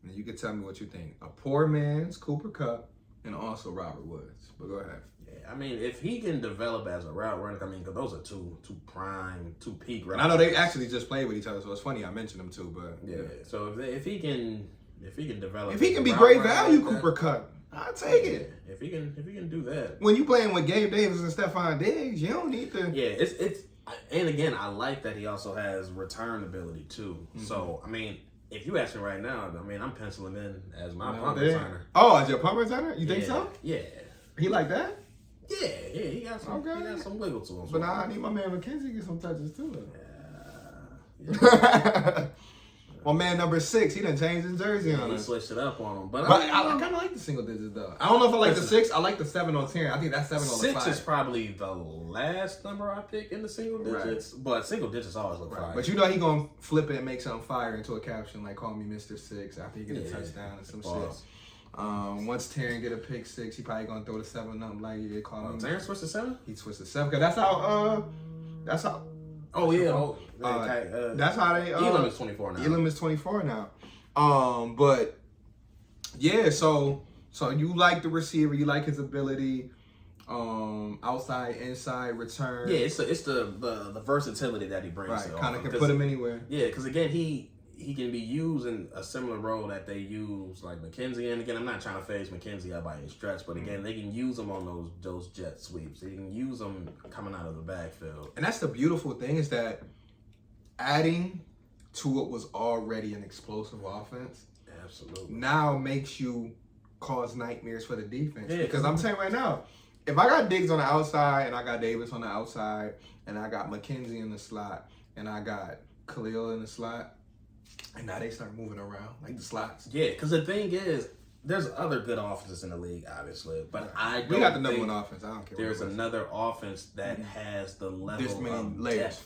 And you can tell me what you think. A poor man's Cooper Kupp and also Robert Woods. But go ahead. Yeah, I mean, if he can develop as a route runner, I mean, because those are two peak routes. I know they actually just played with each other, so it's funny I mentioned them too. But yeah. So if he can develop, if he can be great value, Cooper Kupp, I'll take it. If he can do that. When you playing with Gabe Davis and Stephon Diggs, you don't need to. Yeah, it's and again, I like that he also has return ability too. Mm-hmm. So I mean, if you ask me right now, I mean, I'm penciling in as my punt returner. Oh, as your punt returner? You think so? Yeah. He like that? Yeah, he got some. Okay. He got some wiggle to him. But now I need my man McKenzie to get some touches too. Yeah. My man number 6, he done changed his jersey on us. He switched it up on him. But I kind of like the single digits though. I don't know if I like the 6. I like the 7 on 10. I think that's 7 on the 5. 6 is probably the last number I pick in the single digits. Right. But single digits always look fire. But you know he gonna flip it and make something fire into a caption like "Call me Mr. 6" after he get a touchdown and some shit. Once Terran get a pick 6, he probably gonna throw the 7 up like call me. Terran switched to 7. He switched to 7 because that's how. Oh yeah. That's how they. Elam is 24 now. Elam is 24 now. But yeah, so you like the receiver, you like his ability, outside, inside, return. Yeah, it's the versatility that he brings. Right, kind of can put him anywhere. Yeah, because again, he can be used in a similar role that they use like McKenzie. And again, I'm not trying to phase McKenzie out by any stretch, but again, they can use him on those jet sweeps. They can use him coming out of the backfield. And that's the beautiful thing is that adding to what was already an explosive offense, absolutely, now makes you cause nightmares for the defense. Yeah, because I'm saying right now, if I got Diggs on the outside and I got Davis on the outside and I got McKenzie in the slot and I got Khalil in the slot, and now they start moving around like the slots. Yeah, because the thing is, there's other good offenses in the league, obviously, but we got the number 1 offense. I don't care. There's another offense that has the level this many of layers.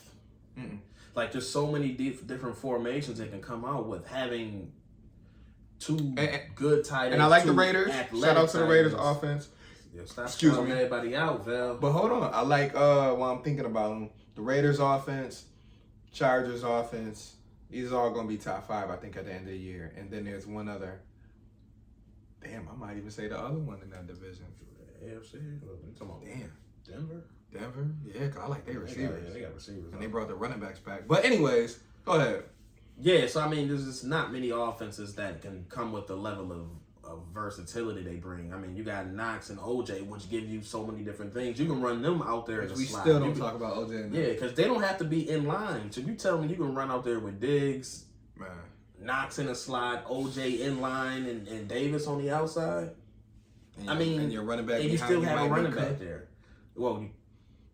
Depth. Like there's so many different formations they can come out with. Having 2 good tight ends. And I like the Raiders. Shout out to the Raiders offense. Yeah, Excuse me, everybody out, Val. But hold on, I like while I'm thinking about them, the Raiders offense, Chargers offense. These are all going to be top 5, I think, at the end of the year. And then there's one other. Damn, I might even say the other one in that division. AFC? Damn. Denver? Yeah, because I like their receivers. They got receivers. And they brought the running backs back. But anyways, go ahead. Yeah, so I mean, there's just not many offenses that can come with the level of versatility they bring. I mean, you got Knox and OJ, which give you so many different things. You can run them out there in the slot. We still don't talk about OJ. Yeah, because they don't have to be in line. So you tell me you can run out there with Diggs, Knox in the slot, OJ in line, and Davis on the outside. And your running back, and you still have a running back there. Well,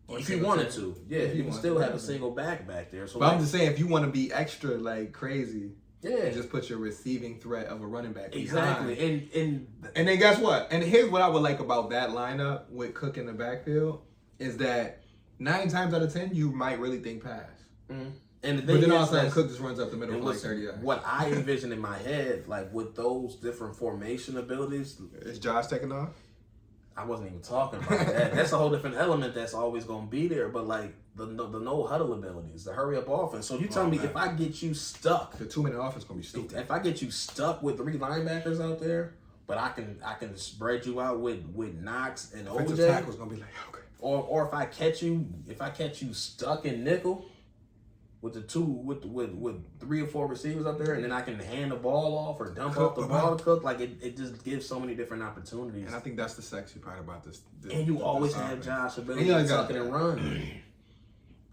if you wanted to, you can still have a single back there. So but I'm just saying, if you want to be extra like crazy, Yeah. And just put your receiving threat of a running back exactly. behind. And then guess what? And here's what I would like about that lineup with Cook in the backfield is that 9 times out of 10 you might really think pass. Mm-hmm. And But then all of a sudden Cook just runs up the middle for like 30 yards. What I envision in my head, like with those different formation abilities, is Josh taking off? I wasn't even talking about that. That's a whole different element that's always going to be there. But like the no huddle abilities, the hurry up offense. So you tell me if I get you stuck, the 2-minute offense gonna be stupid. If I get you stuck with 3 linebackers out there, but I can spread you out with Knox and OJ. Defensive tackle's gonna be like, okay. Or if I catch you stuck in nickel with with 3 or 4 receivers up there, and then I can hand the ball off or dump off the ball to Cook, like it just gives so many different opportunities. And I think that's the sexy part about this. And you always have Josh ability to tuck it and run.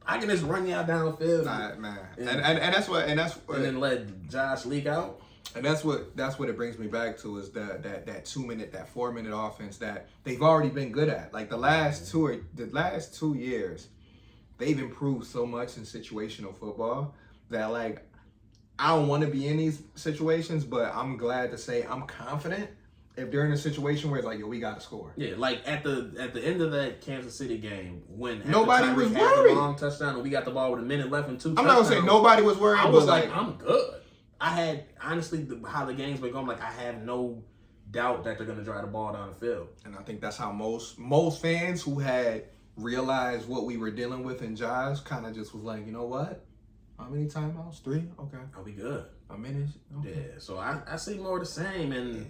I can just run y'all downfield. Nah, man. And that's what and then let Josh leak out. And that's what it brings me back to is that 2-minute, that 4-minute offense that they've already been good at. Like the last 2 years, they've improved so much in situational football that like I don't want to be in these situations, but I'm glad to say I'm confident if they're in a situation where it's like, yo, we got to score. Yeah, like at the end of that Kansas City game, when nobody was had worried. The long touchdown and we got the ball with a minute left and 2 I'm touchdowns. not gonna say nobody was worried. I was but like, I'm good. I had honestly how the game's been going. Like I have no doubt that they're gonna drive the ball down the field. And I think that's how most fans who had realized what we were dealing with in Josh kind of just was like, you know what? How many timeouts? 3? Okay. Are we good? A minute? Okay. Yeah. So I see more of the same, and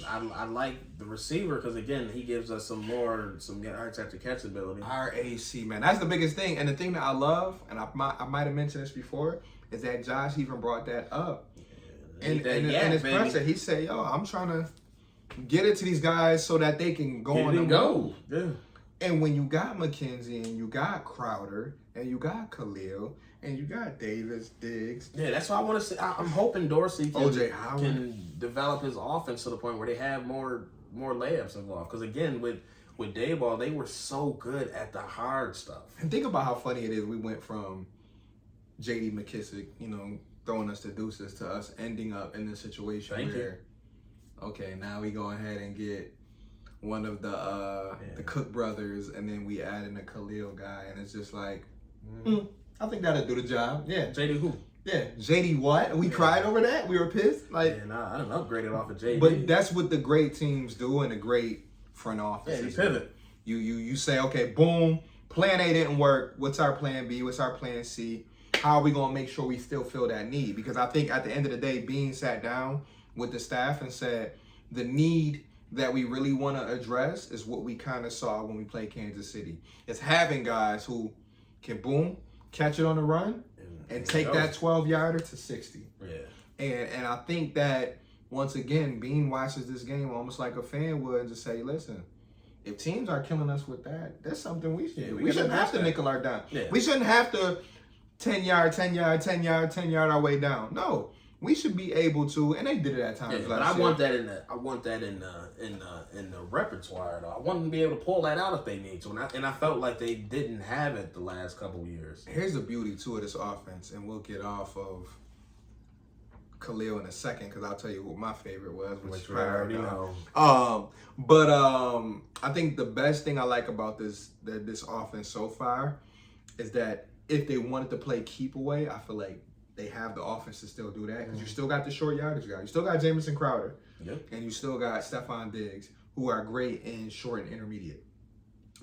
I like the receiver because again he gives us some yards after catch ability. RAC, man, that's the biggest thing. And the thing that I love, and I might have mentioned this before, is that Josh even brought that up. And in his presser, he said, yo, I'm trying to get it to these guys so that they can go on the go. Yeah. And when you got McKenzie and you got Crowder and you got Khalil and you got Davis, Diggs. Yeah, that's why I want to say. I'm hoping Dorsey can develop his offense to the point where they have more layups involved. Because again, with Dayball, they were so good at the hard stuff. And think about how funny it is. We went from J.D. McKissick, throwing us the deuces to us ending up in this situation okay, now we go ahead and get one of the Cook brothers, and then we add in a Khalil guy, and it's just like, I think that'll do the job. Yeah. JD who? Yeah. JD what? We cried over that? We were pissed? Like, I didn't upgrade it off of JD. But that's what the great teams do and the great front office. Yeah, you pivot. You say, okay, boom, plan A didn't work. What's our plan B? What's our plan C? How are we going to make sure we still fill that need? Because I think at the end of the day, Bean sat down with the staff and said, the need that we really want to address is what we kind of saw when we played Kansas City. It's having guys who can, boom, catch it on the run and take that 12-yarder to 60. Yeah. And I think that, once again, Bean watches this game almost like a fan would and just say, listen, if teams are killing us with that, that's something we should do. We shouldn't have to nickel our down. Yeah. We shouldn't have to 10-yard our way down. No, we should be able to, and they did it at times. But I want that in the repertoire though. I want them to be able to pull that out if they need to, and I felt like they didn't have it the last couple of years. Here's the beauty to this offense, and we'll get off of Khalil in a second because I'll tell you what my favorite was, which we already know. I think the best thing I like about this offense so far is that if they wanted to play keep away, I feel like they have the offense to still do that because you still got the short yardage guy. You still got Jamison Crowder. Yep. And you still got Stephon Diggs, who are great in short and intermediate.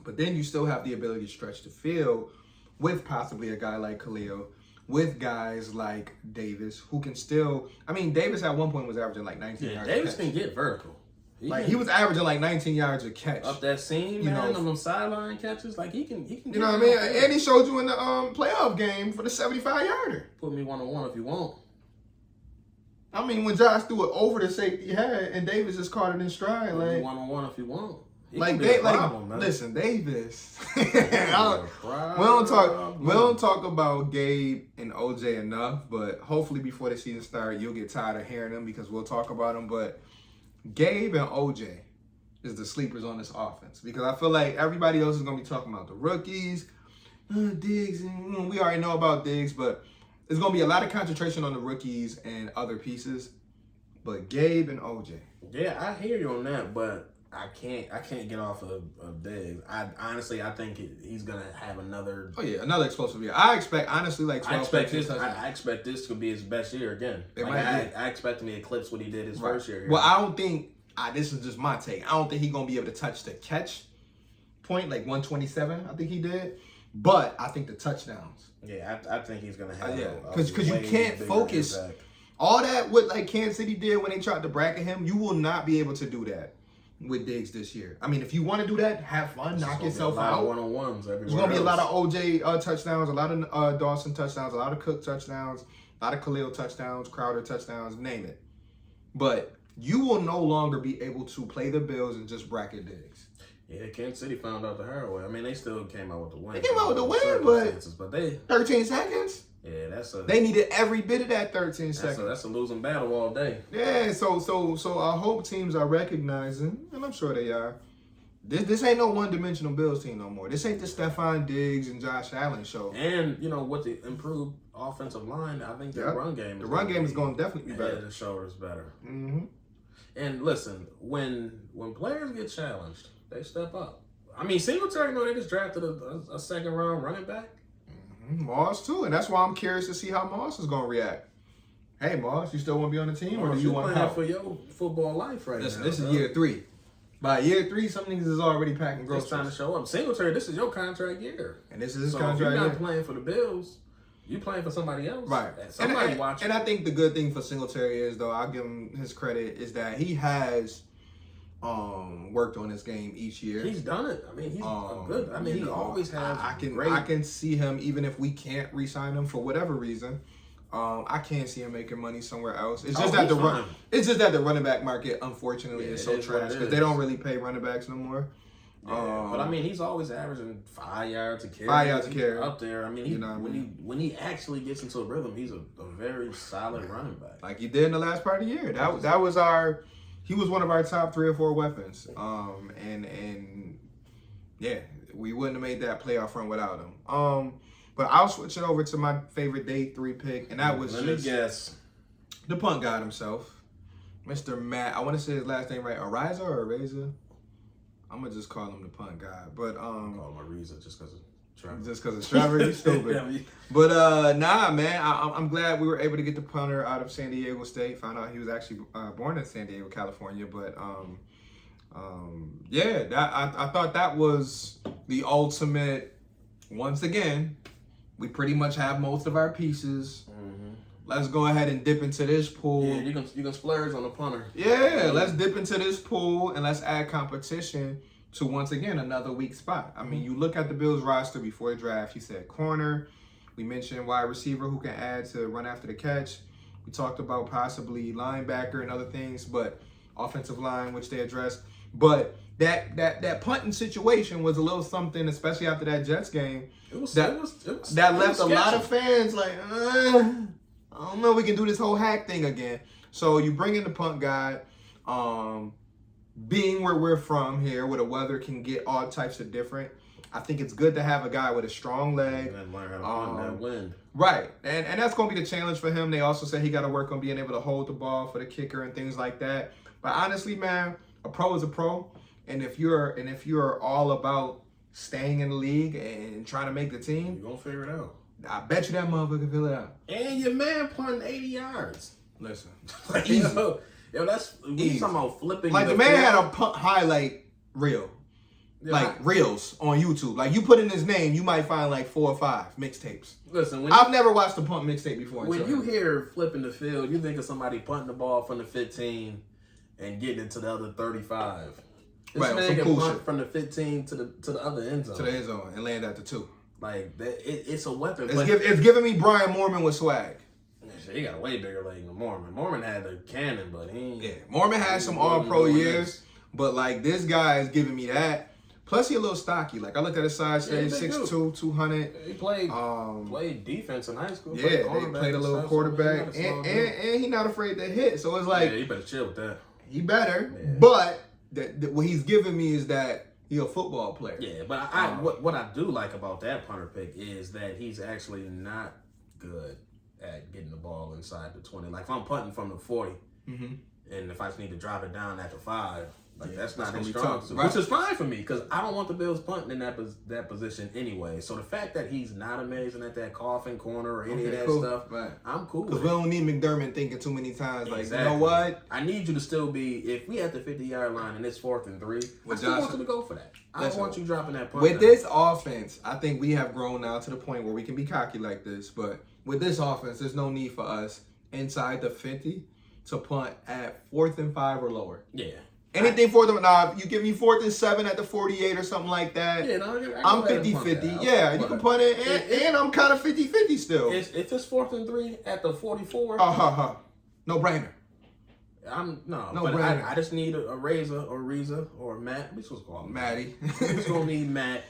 But then you still have the ability to stretch the field with possibly a guy like Khalil, with guys like Davis, who can still... I mean, Davis at one point was averaging like 19 yards Davis can get vertical. He was averaging like 19 yards a catch. Up that seam, on them sideline catches, like he can. You know what I mean? And he showed you in the playoff game for the 75-yarder. Put me 1-on-1 if you want. I mean, when Josh threw it over the safety head and Davis just caught it in stride, Put like me 1-on-1 if you want. Listen, Davis. we don't talk about Gabe and OJ enough, but hopefully before the season starts, you'll get tired of hearing them because we'll talk about them. But Gabe and OJ is the sleepers on this offense because I feel like everybody else is going to be talking about the rookies, Diggs, and we already know about Diggs, but There's going to be a lot of concentration on the rookies and other pieces. But Gabe and OJ. Yeah, I hear you on that, but I can't get off of Diggs. I think he's gonna have another. Oh yeah, another explosive year. I expect honestly like 12. I expect this to be his best year again. I expect him to eclipse what he did his first year. Well, I don't think. This is just my take. I don't think he's gonna be able to touch the catch point like 127. I think he did, but I think the touchdowns. Yeah, I think he's gonna have. Because you can't focus. Impact. All that what like Kansas City did when they tried to bracket him, you will not be able to do that with Diggs this year. I mean, if you want to do that, have fun, knock yourself out. One-on-ones everywhere. There's gonna be a lot of OJ touchdowns, a lot of Dawson touchdowns, a lot of Cook touchdowns, a lot of Khalil touchdowns, Crowder touchdowns, name it. But you will no longer be able to play the Bills and just bracket Diggs. Yeah, Kansas City found out the hard way. I mean, they still came out with the win. They came out with the win, but they 13 seconds. Yeah, they needed every bit of that 13 seconds. That's a losing battle all day. Yeah, so I hope teams are recognizing, and I'm sure they are. This ain't no one-dimensional Bills team no more. This ain't the Stephon Diggs and Josh Allen show. And with the improved offensive line, I think the run game. The run game is going to definitely be better. The shoulders better. Mm-hmm. And listen, when players get challenged, they step up. I mean, Singletary, they just drafted a second-round running back. Moss too, and that's why I'm curious to see how Moss is going to react. Hey, Moss, you still want to be on the team, or do you want to help for your football life now? This is year 3. By year 3, some niggas is already packing groceries. It's time to show up. Singletary, this is your contract year, and this is his contract year. If you're not playing for the Bills, you playing for somebody else, right? Somebody watching. And I think the good thing for Singletary is, though, I'll give him his credit, is that he has worked on his game each year. He's done it. I mean, he's good. I mean, he always has. I can see him, even if we can't re-sign him for whatever reason. I can't see him making money somewhere else. It's just that the running back market, unfortunately, is so trash because they don't really pay running backs no more. Yeah, but I mean, he's always averaging 5 yards a carry. 5 yards a carry up there. I mean, when he actually gets into a rhythm, he's a very solid running back. Like he did in the last part of the year. He was one of our top 3 or 4 weapons. And yeah, we wouldn't have made that playoff run without him. But I'll switch it over to my favorite day 3 pick, and that was the punt god himself, Mr. Matt. I want to say his last name right, Ariza or Ariza. I'm gonna just call him the punt god, but call him Ariza just because of Trevor. Just because it's Trevor, he's stupid. But nah, man, I'm glad we were able to get the punter out of San Diego State. Found out he was actually born in San Diego, California. But yeah, I thought that was the ultimate. Once again, we pretty much have most of our pieces. Mm-hmm. Let's go ahead and dip into this pool. Yeah, you can splurge on the punter. Yeah, let's dip into this pool and let's add competition to, once again, another weak spot. I mean, you look at the Bills roster before the draft. He said corner. We mentioned wide receiver who can add to run after the catch. We talked about possibly linebacker and other things, but offensive line, which they addressed. But that punting situation was a little something, especially after that Jets game. That left a lot of fans like, I don't know, we can do this whole hack thing again. So you bring in the punt guy. Being where we're from here, where the weather can get all types of different, I think it's good to have a guy with a strong leg. And learn how to punt that wind. Right. And that's going to be the challenge for him. They also said he got to work on being able to hold the ball for the kicker and things like that. But honestly, man, a pro is a pro. And if you're all about staying in the league and trying to make the team, you're going to figure it out. I bet you that motherfucker can fill it out. And your man punting 80 yards. Listen. Yo, that's we talking about flipping. Like the man had a punt highlight reel. Yeah, like reels on YouTube. Like you put in his name, you might find like 4 or 5 mixtapes. Listen, I've never watched a punt mixtape before. When you hear flipping the field, you think of somebody punting the ball from the 15 and getting it to the other 35. This man can punt from the 15 to the other end zone. To the end zone and land at the 2. Like that, it's a weapon. It's giving me Brian Moorman with swag. He got a way bigger leg than Moorman. Moorman had the cannon, but he ain't. Yeah, Moorman had some all-pro years, but like this guy is giving me that. Plus, he a little stocky. Like I looked at his size, 6'2", 200. He played defense in high school. Yeah, they played a little quarterback, and he not afraid to hit. So it's like, yeah, you better chill with that. He better, but what he's giving me is that he's a football player. Yeah, but what I do like about that punter pick is that he's actually not good at getting the ball inside the 20. Like if I'm punting from the 40, Mm-hmm. and if I just need to drop it down at the 5, like that's not his gonna be strong tough. suit, Right. which is fine for me because I don't want the Bills punting in that position anyway. So the fact that he's not amazing at that coffin corner or any of that cool. stuff, Right. I'm cool. Because with we it. don't need McDermott thinking too many times. Like, Exactly. you know what? I need you to still be, if we at the 50-yard line and it's 4th and 3, I still want you to go for that. I don't want you dropping that punt. With this offense, I think we have grown now to the point where we can be cocky like this. But with this offense, there's no need for us inside the 50 to punt at 4th and 5 or lower. Yeah. Anything for them. Now, if you give me 4th and 7 at the 48 or something like that, Yeah, no, I'm 50-50. Yeah, you can punt it. And I'm kind of 50-50 still. If it's 4th and 3 at the 44, no brainer. But I just need a Razor or Reza or Matt. We supposed to call him Matty. We're just gonna need Matt.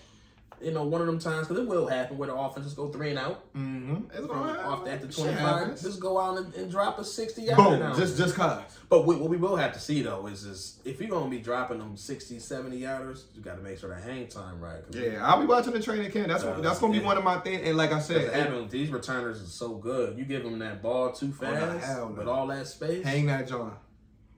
You know, one of them times, because it will happen where the offense just go 3 and out. Mm-hmm. It's Off at the 25, just go out and drop a 60-yard. Boom, just cause. But what we will have to see, though, is if you're going to be dropping them 60, 70-yarders, you got to make sure the hang time right. Yeah, I'll be watching the training camp. That's going to be one of my things. And like I said, these returners are so good. You give them that ball too fast with all that space. Hang that John.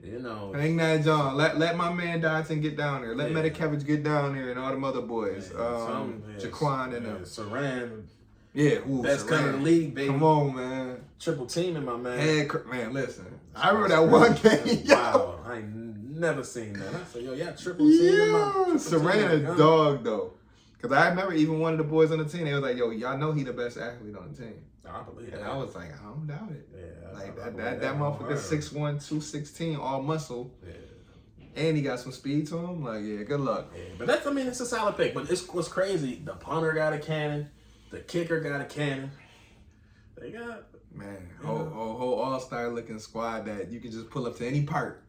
You know. Hang that John. Let my man Dodson get down there. Let Metakevich get down there and all them other boys. Jaquan and Saran. Yeah, best kind of the league, baby. Come on, man. Triple teaming, my man. Man, listen. I remember that one game. Wow, I ain't never seen that. I said, yo, triple teaming my Saran a dog, though. Because I remember even one of the boys on the team, they was like, yo, y'all know he the best athlete on the team. I believe that. And I was like, I don't doubt it. Yeah, like that motherfucker 6'1", 216, all muscle. Yeah. And he got some speed to him. Like, yeah, good luck. Yeah, but it's a solid pick. But what's crazy, the punter got a cannon, the kicker got a cannon. They got whole all-star looking squad that you can just pull up to any part.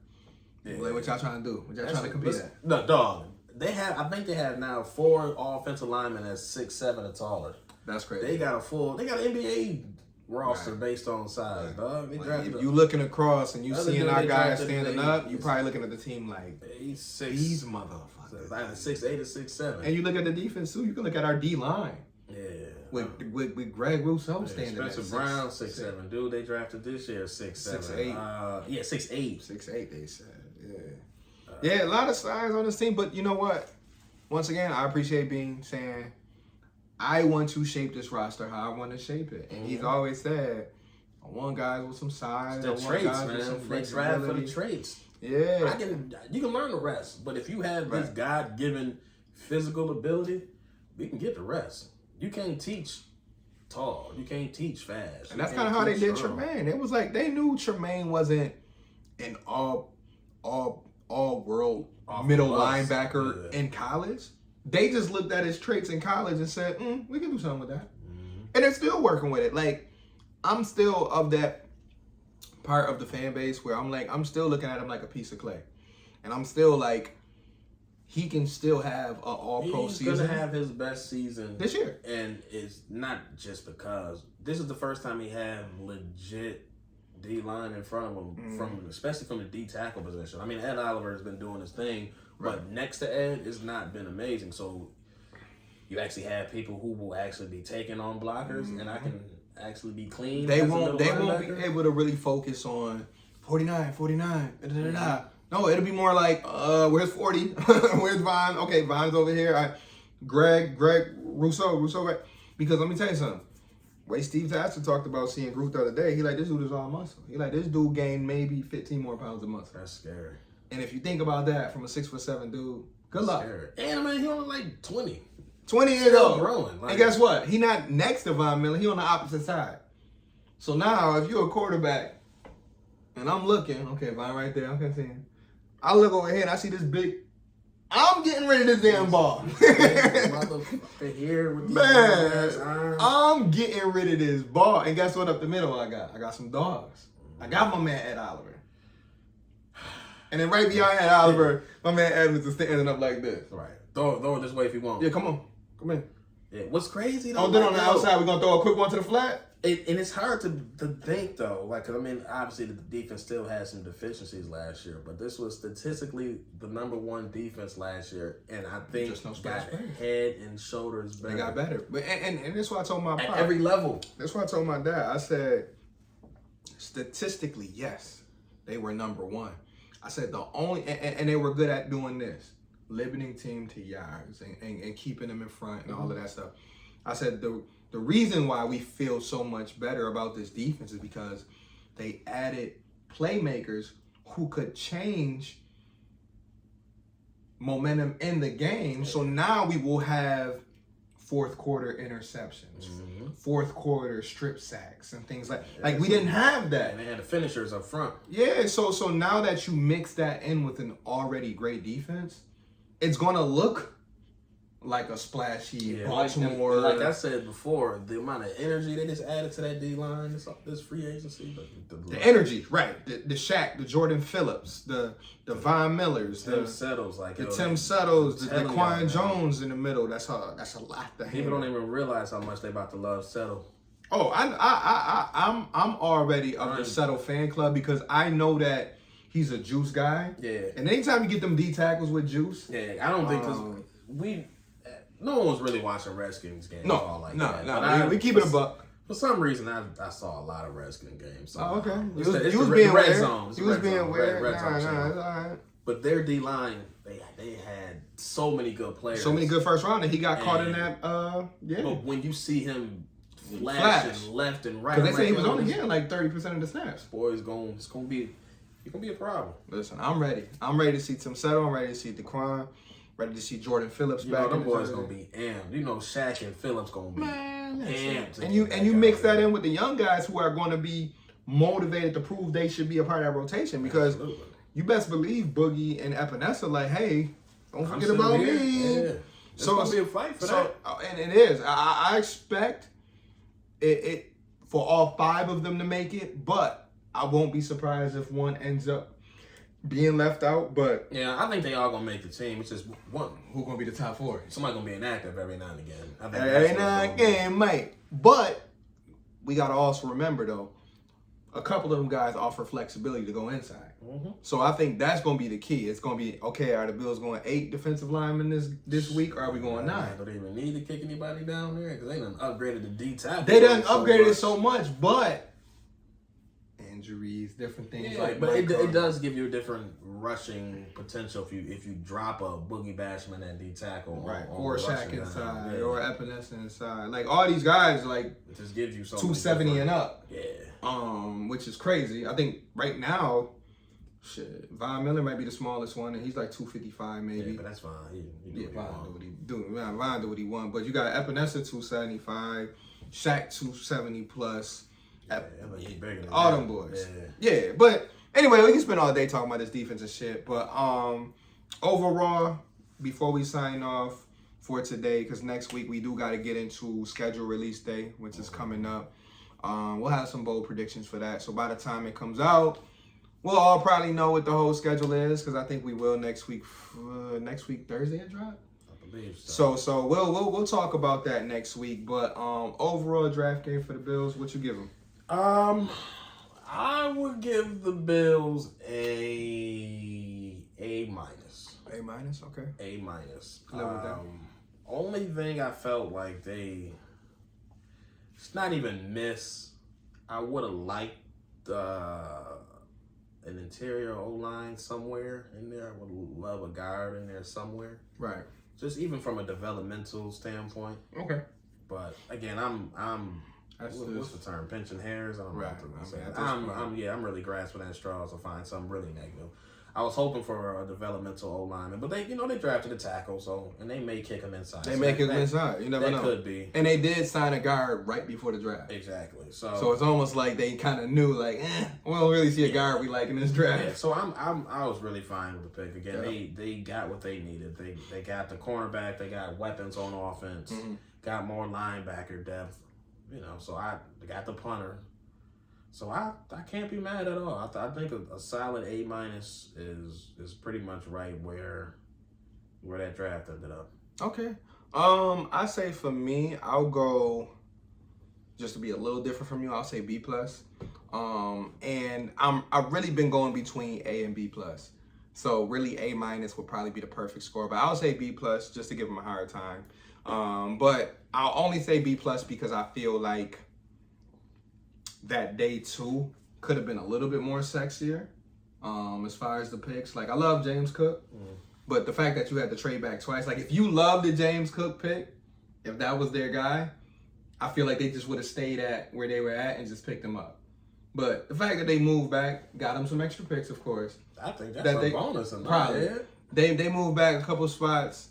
Yeah. Like, what y'all trying to do? What y'all trying to compete at? No, dog. I think they have now 4 offensive linemen that's 6'7" or taller. That's crazy. They got an NBA roster based on size, dog. They drafted if you looking across and you seeing our guys standing up, you probably looking at the team like these motherfuckers. Either 6'8" or 6'7". And you look at the defense too. You can look at our D line. Yeah. With Greg Rousseau standing there. Spencer Brown 6'7". Dude, they drafted this year 6'7". 6'8". 6'8". 6'8", they said. Yeah. A lot of size on this team, but you know what? Once again, I appreciate Bean saying, I want to shape this roster how I want to shape it. And he's always said, I want guys with some size. The traits, man. They drive for the traits. Yeah. You can learn the rest, but if you have this God-given physical ability, we can get the rest. You can't teach tall. You can't teach fast. And that's kind of how they did Tremaine. It was like they knew Tremaine wasn't an all-world middle linebacker in college. They just looked at his traits in college and said, we can do something with that. Mm-hmm. And they're still working with it. Like, I'm still of that part of the fan base where I'm still looking at him like a piece of clay. And I'm still like, he can still have an all-pro season. He's going to have his best season this year. And it's not just because this is the first time he had legit D-line in front of him, especially from the D-tackle position. I mean, Ed Oliver has been doing his thing. But next to Ed, it's not been amazing. So you actually have people who will actually be taking on blockers, and I can actually be clean. They won't be able to really focus on 49. No, it'll be more like, where's 40? Where's Vaughn? Okay, Vaughn's over here. Greg Rousseau, right? Because let me tell you something. Way Steve Tasker talked about seeing Groot the other day, he like, this dude is all muscle. He like, this dude gained maybe 15 more pounds of muscle. That's scary. And if you think about that from a 6'7" dude, good luck. And I mean, he only like 20. 20 years old. Growing. And guess what? He not next to Von Miller. He on the opposite side. So now, if you're a quarterback, and I'm looking, okay, Von right there, okay, see him. I look over here and I see this big. I'm getting rid of this damn ball. Man, I'm getting rid of this ball. And guess what? Up the middle, I got some dogs. I got my man Ed Oliver. And then right behind Ed Oliver, my man Evans is standing up like this. Right. Throw it this way if you want. Yeah, come on. Come in. What's crazy though? Oh, then on the outside, we're gonna throw a quick one to the flat. And it's hard to think though, like, 'cause I mean, obviously the defense still had some deficiencies last year, but this was statistically the #1 defense last year, and I think Just no got splash plays. head and shoulders better. They got better, but and that's why I told my at pop. every level. That's why I told my dad. I said, statistically, yes, they were #1. I said the only and they were good at doing this, limiting team to yards and keeping them in front and all of that stuff. I said the reason why we feel so much better about this defense is because they added playmakers who could change momentum in the game. So now we will have fourth quarter interceptions, fourth quarter strip sacks and things like we didn't have that. And they had the finishers up front. Yeah, so now that you mix that in with an already great defense, it's gonna look like a splashy Baltimore. Like I said before, the amount of energy they just added to that D line, this free agency, the energy, right? The Shaq, the Jordan Phillips, the Von Millers, Tim Settles, like the Tim Settles, the Daquan Jones in the middle. That's a lot to handle. People don't even realize how much they about to love Settle. Oh, I'm already of the Settle fan club because I know that he's a juice guy. Yeah. And anytime you get them D tackles with juice, yeah, I don't think because no one was really watching Redskins games. No, that. We keep it a buck. For some reason, I saw a lot of Redskins games. So Oh, okay. It's You was the being red weird. zone. You was being weird. Red zone Nah, channel. it's all right. But their D line, they had so many good players. So many good first round, and he got caught in that. But when you see him flashing left and right, because they say he was only getting like 30% of the snaps. Boy, it's gonna be a problem. Listen, I'm ready. I'm ready to see Tim Settle. I'm ready to see Daquan. Ready to see Jordan Phillips back. Them boys gonna be amped. You know, Shaq and Phillips gonna be amped. And you mix that in with the young guys who are going to be motivated to prove they should be a part of that rotation because you best believe Boogie and Epinesa like, hey, don't forget about me. Yeah. So it's gonna be a fight for that. And it is. I expect it for all 5 of them to make it, but I won't be surprised if one ends up being left out. But yeah, I think they all gonna make the team. It's just one. Who's gonna be the top 4? Somebody gonna be inactive every now and again. Every now and again, mate. But we gotta also remember though, a couple of them guys offer flexibility to go inside. So I think that's gonna be the key. It's gonna be okay. Are the Bills going 8 defensive linemen this week, or are we going 9? Do they even need to kick anybody down there? Because they done upgraded the D tackle. They done upgraded so much, but injuries, different things but it does give you a different rushing potential if you drop a Boogie Bashman at D tackle, right? on Or Shaq rushing inside, down. or Epinesa inside. Like all these guys, like It just gives you so 270 and up. Yeah. Which is crazy. I think right now, Von Miller might be the smallest one, and he's like 255 maybe. Yeah, but that's fine. Von do what he do. Von do what he want. But you got Epinesa 275, Shaq 270 plus. He's bigger than all them boys. Yeah. But anyway, we can spend all day talking about this defense and shit. But overall, before we sign off for today, because next week we do got to get into schedule release day, which is coming up. We'll have some bold predictions for that. So by the time it comes out, we'll all probably know what the whole schedule is, because I think we will next week. Next week Thursday it drop. I believe so. So we'll talk about that next week. But overall draft game for the Bills, what you give them? I would give the Bills A minus. A minus, okay. A minus. Live with that. Only thing I felt like it's not even miss. I would have liked an interior O-line somewhere in there. I would love a guard in there somewhere. Right. Just even from a developmental standpoint. Okay. But again, what's the term? Pinching hairs? I don't know what to say. I'm really grasping at straws to find something really negative. I was hoping for a developmental O-lineman, but they drafted a tackle, and they may kick him inside. They may kick him inside. You never know. That could be. And they did sign a guard right before the draft. Exactly. So it's almost like they kind of knew, like, we don't really see a guard we like in this draft. Yeah. So I was really fine with the pick. Again, they got what they needed. They got the cornerback. They got weapons on offense. Mm-hmm. Got more linebacker depth. So I got the punter. So I can't be mad at all. I think a solid A minus is pretty much right where that draft ended up. Okay. I say for me, I'll go just to be a little different from you. I'll say B plus. And I've really been going between A and B plus. So really A minus would probably be the perfect score, but I'll say B plus just to give him a hard time. But I'll only say B plus because I feel like that day 2 could have been a little bit more sexier. As far as the picks, like I love James Cook, but the fact that you had to trade back twice, like if you loved the James Cook pick, if that was their guy, I feel like they just would have stayed at where they were at and just picked him up. But the fact that they moved back, got them some extra picks, of course. I think that's a bonus in my head. They moved back a couple spots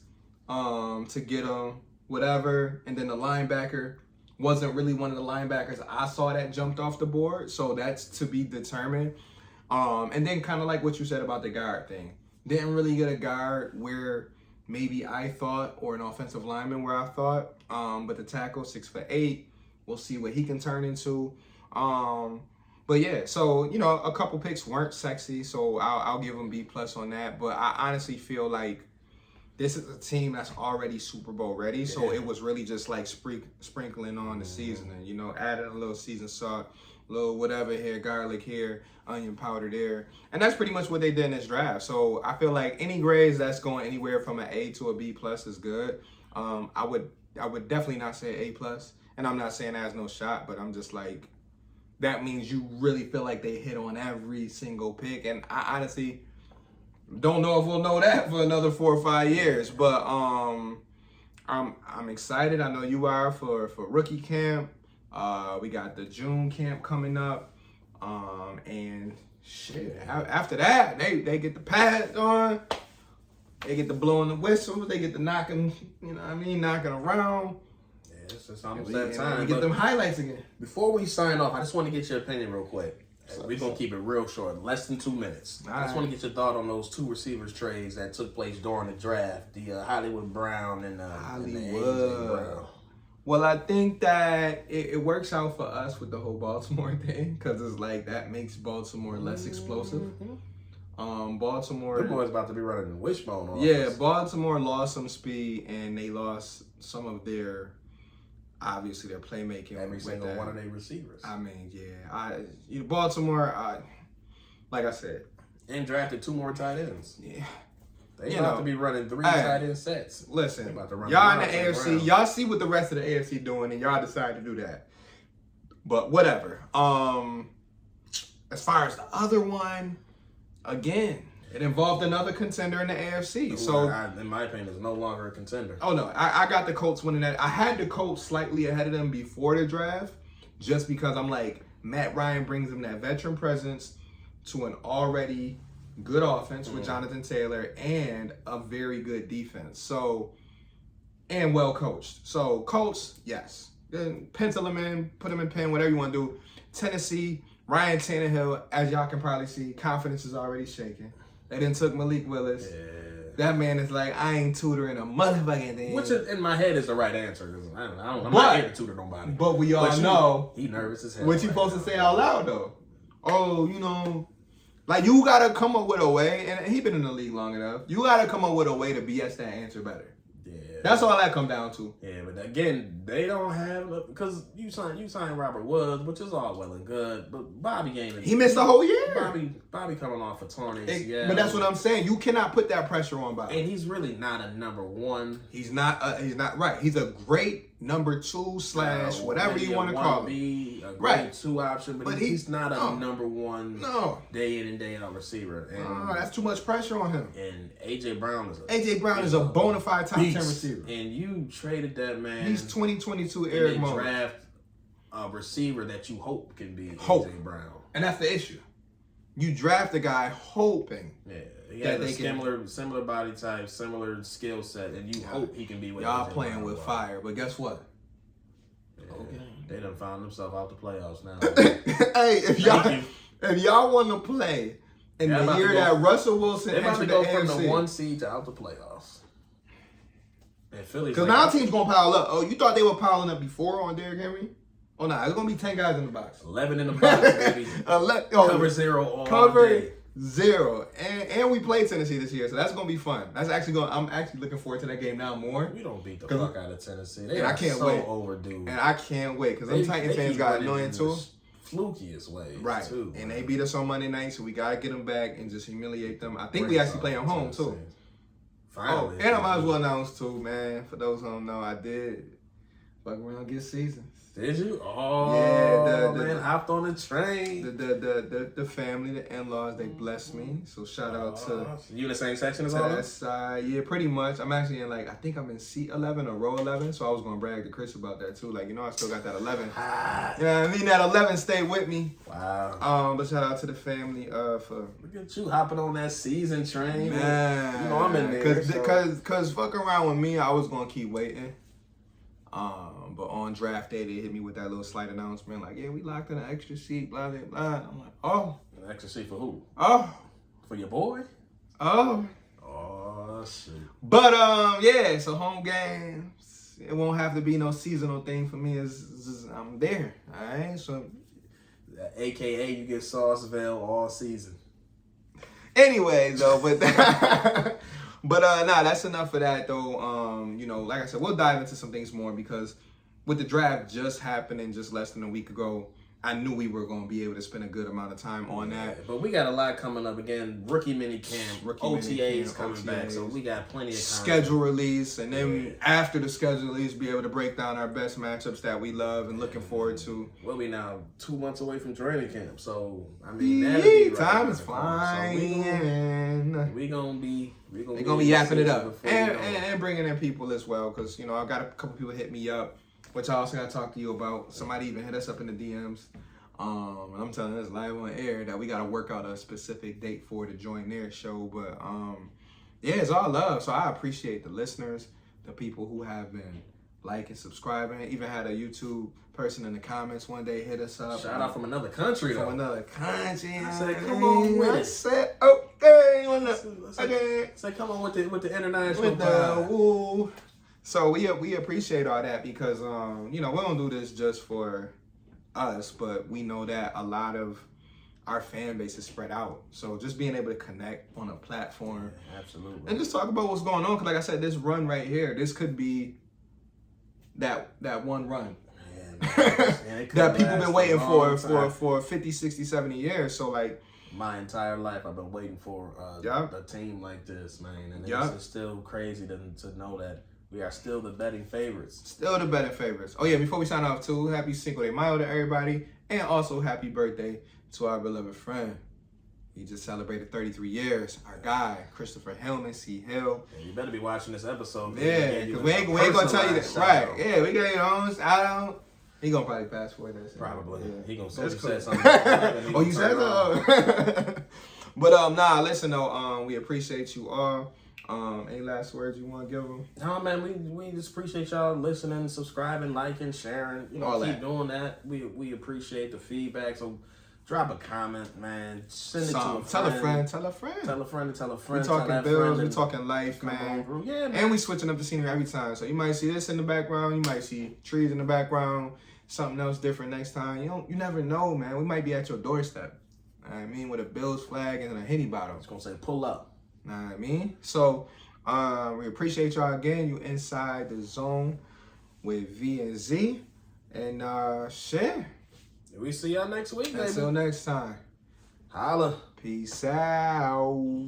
to get them whatever, and then the linebacker wasn't really one of the linebackers I saw that jumped off the board, so that's to be determined. And then kind of like what you said about the guard thing. Didn't really get a guard where maybe I thought, or an offensive lineman where I thought. But the tackle, 6'8", we'll see what he can turn into. But yeah, so, you know, a couple picks weren't sexy, so I'll give them B plus on that. But I honestly feel like this is a team that's already Super Bowl ready, so it was really just like sprinkling on the seasoning, you know, adding a little seasoned salt, a little whatever here, garlic here, onion powder there. And that's pretty much what they did in this draft. So I feel like any grades that's going anywhere from an A to a B plus is good. I would definitely not say A plus, and I'm not saying that has no shot, but I'm just like, that means you really feel like they hit on every single pick. And I honestly don't know if we'll know that for another 4 or 5 years. But I'm excited. I know you are for rookie camp. We got the June camp coming up. And shit, after that, they get the pads on. They get the blowing the whistles. They get the knocking, you know what I mean, knocking around. It's just almost that time. We get them highlights again. Before we sign off, I just want to get your opinion real quick. We're going to keep it real short, less than 2 minutes. I just want to get your thought on those 2 receivers trades that took place during the draft, the Hollywood Brown and the AJ Brown. Well, I think that it works out for us with the whole Baltimore thing, because it's like that makes Baltimore less explosive. Baltimore... The boys about to be running the wishbone on us. Baltimore lost some speed, and they lost some of their... Obviously, their playmaking. Every single one of their receivers. I mean, Baltimore, like I said. And drafted 2 more tight ends. Yeah. They about to be running 3 tight end sets. Listen, y'all in the AFC, y'all see what the rest of the AFC doing, and y'all decide to do that. But whatever. As far as the other one, again, it involved another contender in the AFC. So, in my opinion, it's no longer a contender. Oh, no. I got the Colts winning that. I had the Colts slightly ahead of them before the draft, just because I'm like, Matt Ryan brings them that veteran presence to an already good offense with Jonathan Taylor and a very good defense. So, and well coached. So, Colts, yes. Then pencil them in, put them in pen, whatever you want to do. Tennessee, Ryan Tannehill, as y'all can probably see, confidence is already shaking. They done took Malik Willis. Yeah. That man is like, I ain't tutoring a motherfucking thing. Which in my head is the right answer. I'm not here to tutor nobody. But we all know. He nervous as hell. What you supposed to say out loud, though? Oh, you know, like you got to come up with a way, and he been in the league long enough. You got to come up with a way to BS that answer better. Yeah. That's all that come down to. Yeah, but again, they don't have, because you signed Robert Woods, which is all well and good, but Bobby ain't. He missed the whole year. Bobby coming off a torn ACL. But that's what I'm saying. You cannot put that pressure on Bobby. And he's really not a number 1. He's not right. He's a great number 2 / whatever you want to call him. A great 2 option, but he's not a number 1 day in and day out receiver. And that's too much pressure on him. And AJ Brown is a bona fide top 10 receiver. And you traded that man. He's 2022 Eric Moore. Draft a receiver that you hope can be AJ Brown. And that's the issue. You draft a guy hoping he has a similar body type, similar skill set, and you hope he can be with y'all playing with fire. But guess what? They done found themselves out the playoffs now. Hey, if y'all want to play in the year that Russell Wilson entered the AFC, from the 1 seed to out the playoffs. Because now team's gonna pile up. Oh, you thought they were piling up before on Derrick Henry? Oh no, it's gonna be 10 guys in the box. 11 in the box, baby. Cover 0 all day. 0. And we play Tennessee this year, so that's gonna be fun. I'm actually looking forward to that game now more. We don't beat the fuck out of Tennessee. They and are I can't so wait. overdue. And I can't wait because them Titan fans got annoying too. Flukiest way, right? Too, and they beat us on Monday night, so we gotta get them back and just humiliate them. I think we actually play them home too. Finally. Oh, and I might as well announce too, man. For those who don't know, I did fuck around get seasons. Did you? Oh, yeah, man, hopped on the train. The family, the in-laws, they blessed me. So shout out to you in the same section as all that side. Yeah, pretty much. I'm actually in I think I'm in seat 11 or row 11. So I was gonna brag to Chris about that too. I still got that 11. Yeah, I mean that 11 stayed with me. Wow. But shout out to the family for look at you hopping on that season train. Man, you know I'm in there. Cause fuck around with me, I was gonna keep waiting. But on draft day, they hit me with that little slight announcement, yeah, we locked in an extra seat, blah, blah, blah. I'm like, oh. An extra seat for who? Oh. For your boy? Oh. Oh, shit. But, yeah, so home games, it won't have to be no seasonal thing for me. It's just, I'm there, all right? So, AKA you get Sauceville all season. Anyways, though, but... But that's enough for that though. Like I said, we'll dive into some things more because with the draft just happening just less than a week ago, I knew we were going to be able to spend a good amount of time on that. But we got a lot coming up again. Rookie mini camp, OTAs coming back, so we got plenty of time. Schedule release, and then after the schedule release, be able to break down our best matchups that we love and looking forward to. Well, we now 2 months away from training camp, so I mean, that'll be time is flying. So we gonna be yapping it up and bringing in people as well, because I got a couple people hit me up, which I also got to talk to you about. Somebody even hit us up in the DMs. And I'm telling this live on air that we got to work out a specific date for to join their show. But yeah, it's all love. So I appreciate the listeners, the people who have been liking, subscribing. Even had a YouTube person in the comments one day hit us up. Shout out from another country, though. From another country. I said, come on with it. I said, okay. Okay. Say, come on with the international woo. So we appreciate all that because we don't do this just for us, but we know that a lot of our fan base is spread out. So just being able to connect on a platform, absolutely, and just talk about what's going on. Because like I said, this run right here, this could be that one run that people been waiting for 50, 60, 70 years. So my entire life I've been waiting for a team like this, man. And it's still crazy to know that we are still the betting favorites. Still the betting favorites. Oh yeah, before we sign off too, happy Cinco de Mayo to everybody. And also happy birthday to our beloved friend. He just celebrated 33 years. Our guy, Christopher Hillman, C. Hill. Yeah, you better be watching this episode. Yeah, because we ain't gonna tell you that. Right. Yeah, we got I don't. He gonna probably fast forward that. Probably. Yeah. He gonna say something. Oh, you said that? But listen though, we appreciate you all. Any last words you want to give them? No, man, we just appreciate y'all listening, subscribing, liking, sharing. Keep doing that. We appreciate the feedback. So drop a comment, man. Send it to a friend. Tell a friend. Tell a friend. Tell a friend to tell a friend. We talking bills. We talking life, man. Yeah, man. And we switching up the scenery every time. So you might see this in the background. You might see trees in the background. Something else different next time. You never know, man. We might be at your doorstep. I mean, with a Bills flag and a Henny bottle. It's gonna say pull up. Know what I mean? So we appreciate y'all again. You inside the zone with V and Z. And shit. We see y'all next week, baby. Until next time. Holla. Peace out.